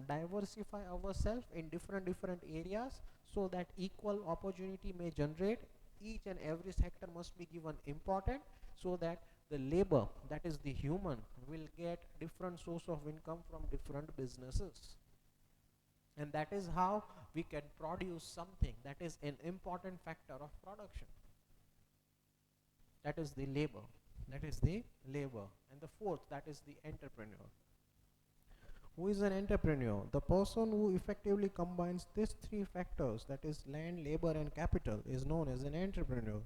diversify ourselves in different areas, so that equal opportunity may generate. Each and every sector must be given important, so that the labor, that is the human, will get different source of income from different businesses. And that is how we can produce something. That is an important factor of production. That is the labor. That is the labor. And the fourth, that is the entrepreneur. Who is an entrepreneur? The person who effectively combines these three factors, that is land, labor and capital, is known as an entrepreneur.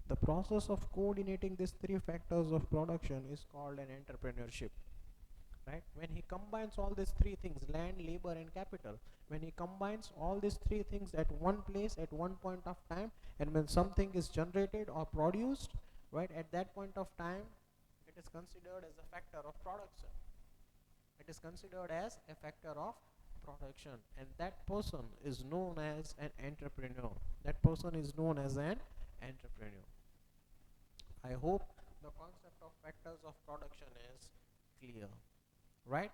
The process of coordinating these three factors of production is called an entrepreneurship. Right? When he combines all these three things, land, labor and capital, when he combines all these three things at one place at one point of time, and when something is generated or produced, right, at that point of time, it is considered as a factor of production. It is considered as a factor of production, and that person is known as an entrepreneur. That person is known as an entrepreneur. I hope the concept of factors of production is clear, right?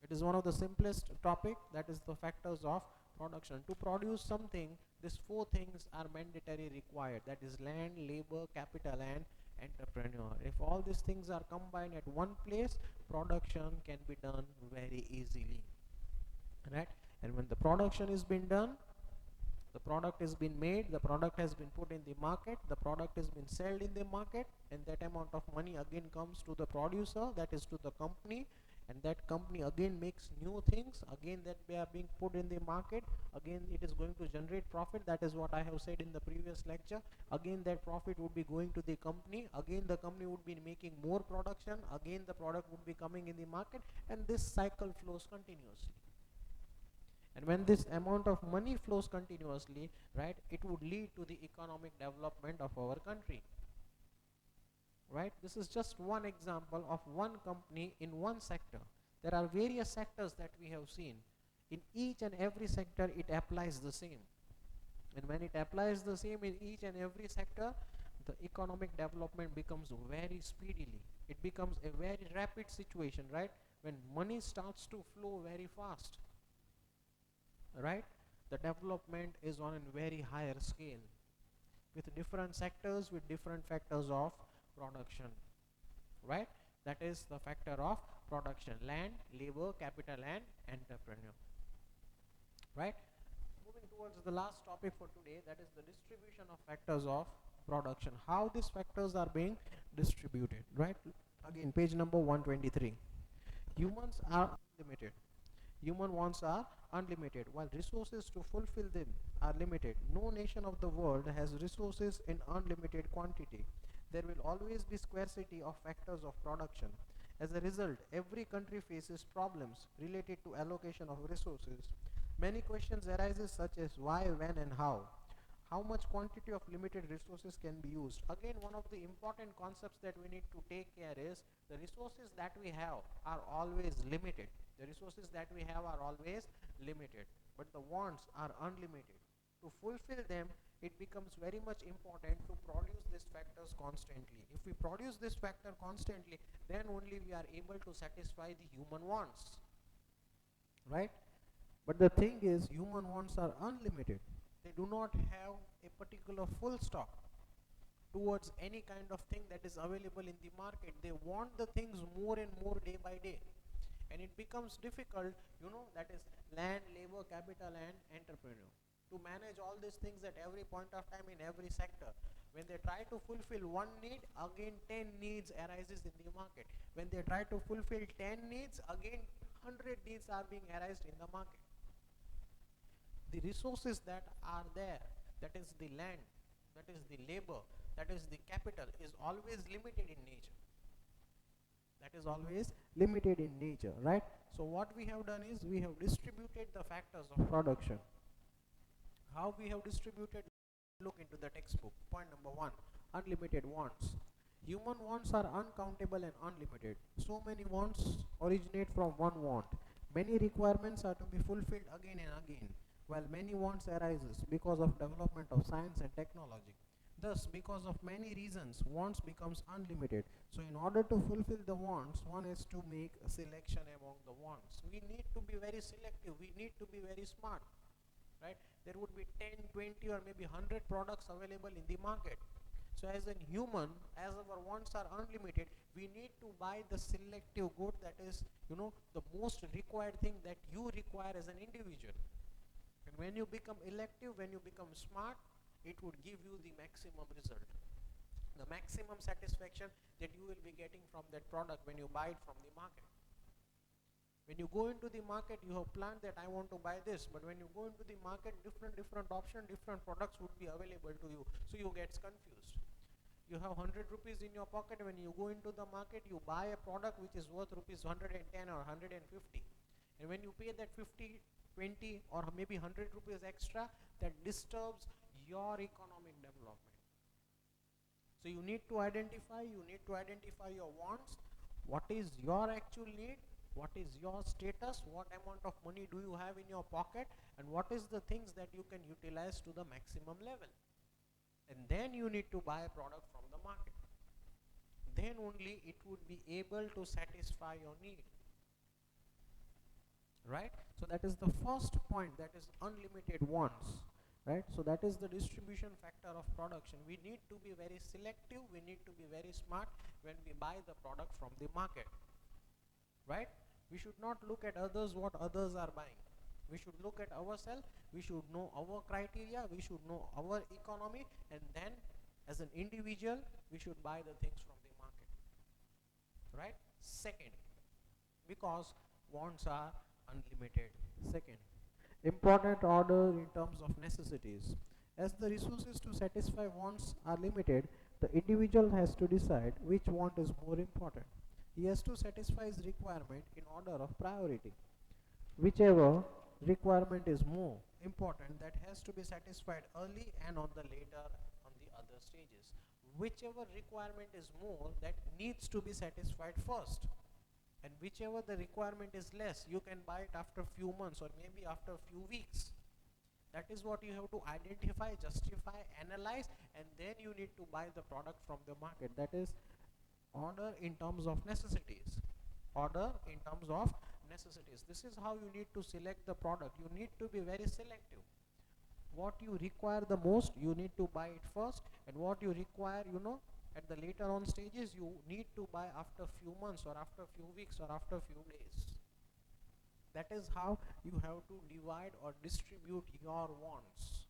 It is one of the simplest topic, that is the factors of production. To produce something, these four things are mandatory required, that is land, labor, capital and entrepreneur. If all these things are combined at one place, production can be done very easily, right? And when the production is being done, the product has been made, the product has been put in the market, the product has been sold in the market, and that amount of money again comes to the producer, that is to the company, and that company again makes new things, again that they are being put in the market, again it is going to generate profit. That is what I have said in the previous lecture. Again that profit would be going to the company, again the company would be making more production, again the product would be coming in the market, and this cycle flows continuously. And when this amount of money flows continuously, right, it would lead to the economic development of our country. Right, this is just one example of one company in one sector. There are various sectors that we have seen. In each and every sector it applies the same, and when it applies the same in each and every sector, the economic development becomes very speedily. It becomes a very rapid situation, right? When money starts to flow very fast, right, the development is on a very higher scale, with different sectors with different factors of production, right? That is the factor of production: land, labor, capital, and entrepreneur, right? Moving towards the last topic for today, that is the distribution of factors of production, how these factors are being distributed, right? Again, page number 123. Humans are unlimited. Human wants are unlimited, while resources to fulfill them are limited. No nation of the world has resources in unlimited quantity. There will always be scarcity of factors of production. As a result, every country faces problems related to allocation of resources. Many questions arises such as why, when, and how. How much quantity of limited resources can be used? Again, one of the important concepts that we need to take care is the resources that we have are always limited. The resources that we have are always limited, but the wants are unlimited. To fulfill them, it becomes very much important to produce these factors constantly. If we produce this factor constantly, then only we are able to satisfy the human wants, right? But the thing is, human wants are unlimited. They do not have a particular full stop towards any kind of thing that is available in the market. They want the things more and more day by day, and it becomes difficult, that is land, labor, capital, and entrepreneur, to manage all these things at every point of time in every sector. When they try to fulfill one need, again 10 needs arises in the market. When they try to fulfill 10 needs, again 100 needs are being arised in the market. The resources that are there, that is the land, that is the labor, that is the capital, is always limited in nature. That is always limited in nature, right? So what we have done is we have distributed the factors of production. How we have distributed? Look into the textbook. Point number 1, unlimited wants. Human wants are uncountable and unlimited. So many wants originate from one want. Many requirements are to be fulfilled again and again, while many wants arises because of development of science and technology. Thus, because of many reasons, wants becomes unlimited. So in order to fulfill the wants, one has to make a selection among the wants. We need to be very selective. We need to be very smart, right? There would be 10, 20, or maybe 100 products available in the market. So as a human, as our wants are unlimited, we need to buy the selective good, that is, the most required thing that you require as an individual. And when you become elective, when you become smart, it would give you the maximum result, the maximum satisfaction that you will be getting from that product when you buy it from the market. When you go into the market, you have planned that I want to buy this, but when you go into the market, different options, different products would be available to you, so you get confused. You have 100 rupees in your pocket. When you go into the market, you buy a product which is worth rupees 110 or 150, and when you pay that 50, 20, or maybe 100 rupees extra, that disturbs your economic development. So you need to identify your wants. What is your actual need? What is your status? What amount of money do you have in your pocket? And what is the things that you can utilize to the maximum level? And then you need to buy a product from the market. Then only it would be able to satisfy your need, right? So that is the first point, that is unlimited wants, right? So that is the distribution factor of production. We need to be very selective, we need to be very smart when we buy the product from the market, right? We should not look at others, what others are buying. We should look at ourselves, we should know our criteria, we should know our economy, and then as an individual we should buy the things from the market, right? Second, because wants are unlimited. Second, important order in terms of necessities. As the resources to satisfy wants are limited, the individual has to decide which want is more important. He has to satisfy his requirement in order of priority. Whichever requirement is more important, that has to be satisfied early and on the later on the other stages. Whichever requirement is more, that needs to be satisfied first, and whichever the requirement is less, you can buy it after few months or maybe after few weeks. That is what you have to identify, justify, analyze, and then you need to buy the product from the market. That is order in terms of necessities. Order in terms of necessities. This is how you need to select the product. You need to be very selective. What you require the most, you need to buy it first, and what you require, at the later on stages, you need to buy after few months or after few weeks or after few days. That is how you have to divide or distribute your wants.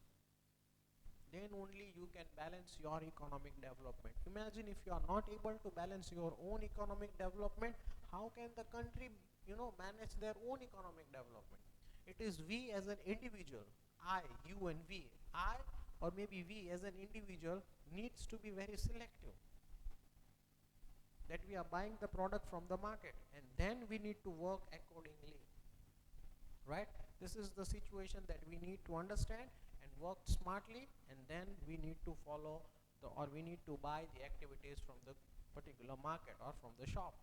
Then only you can balance your economic development. Imagine if you are not able to balance your own economic development, how can the country, manage their own economic development? It is we as an individual, I, you and we. I or maybe we as an individual needs to be very selective, that we are buying the product from the market, and then we need to work accordingly. Right? This is the situation that we need to understand and work smartly, and then we need to follow we need to buy the activities from the particular market or from the shop.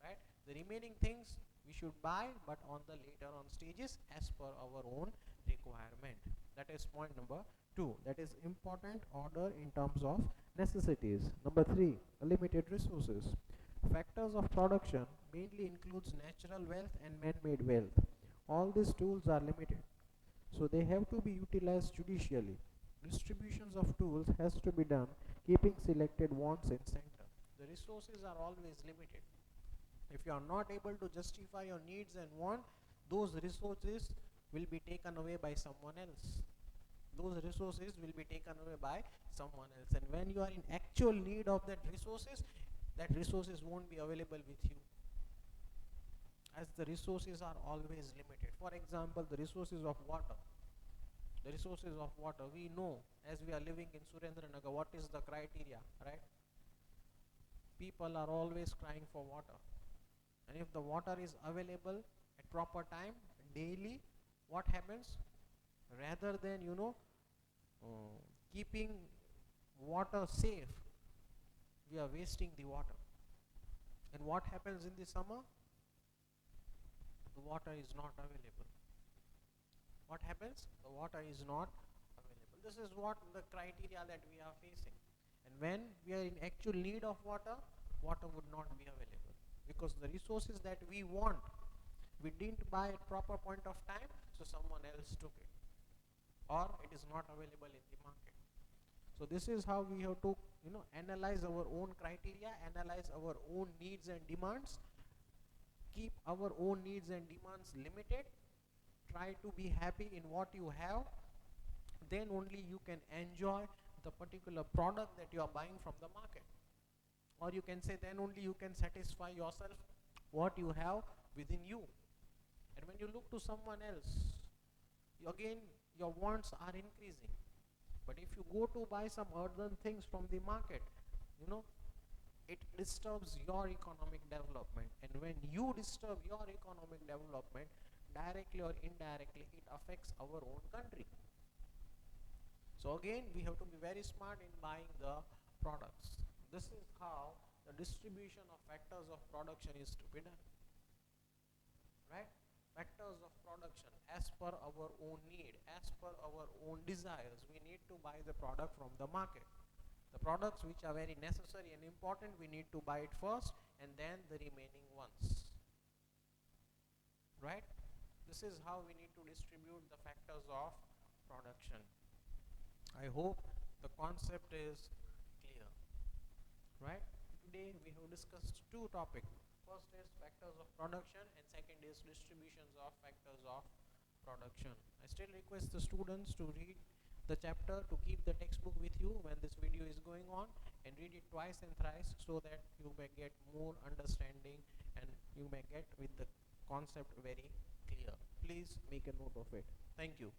Right? The remaining things we should buy, but on the later on stages as per our own requirement. That is point number 2. That is important order in terms of necessities. Number 3, limited resources. Factors of production mainly includes natural wealth and man-made wealth. All these tools are limited, so they have to be utilized judicially. Distributions of tools has to be done keeping selected wants in center. The resources are always limited. If you are not able to justify your needs and want, those resources will be taken away by someone else. Those resources will be taken away by someone else, and when you are in actual need of that resources won't be available with you, as the resources are always limited. For example, the resources of water. The resources of water, we know, as we are living in Surendranagar, what is the criteria, right? People are always crying for water, and if the water is available at proper time daily, what happens? Rather than keeping water safe, we are wasting the water. And what happens in the summer? The water is not available. What happens? The water is not available. This is what the criteria that we are facing. And when we are in actual need of water, water would not be available, because the resources that we want, we didn't buy at proper point of time, so someone else took it, or it is not available in the market. So this is how we have to analyze our own criteria, analyze our own needs and demands, keep our own needs and demands limited, try to be happy in what you have. Then only you can enjoy the particular product that you are buying from the market, or you can say then only you can satisfy yourself what you have within you. And when you look to someone else, again your wants are increasing. But if you go to buy some other things from the market, it disturbs your economic development, and when you disturb your economic development, directly or indirectly, it affects our own country. So again, we have to be very smart in buying the products. This is how the distribution of factors of production is to be done. Right? Factors of production, as per our own need, as per our own desires, we need to buy the product from the market. The products which are very necessary and important, we need to buy it first, and then the remaining ones. Right? This is how we need to distribute the factors of production. I hope the concept is clear. Right? Today we have discussed two topics. First is factors of production, and second is distributions of factors of production. I still request the students to read the chapter, to keep the textbook with you when this video is going on, and read it twice and thrice so that you may get more understanding and you may get with the concept very clear. Please make a note of it. Thank you.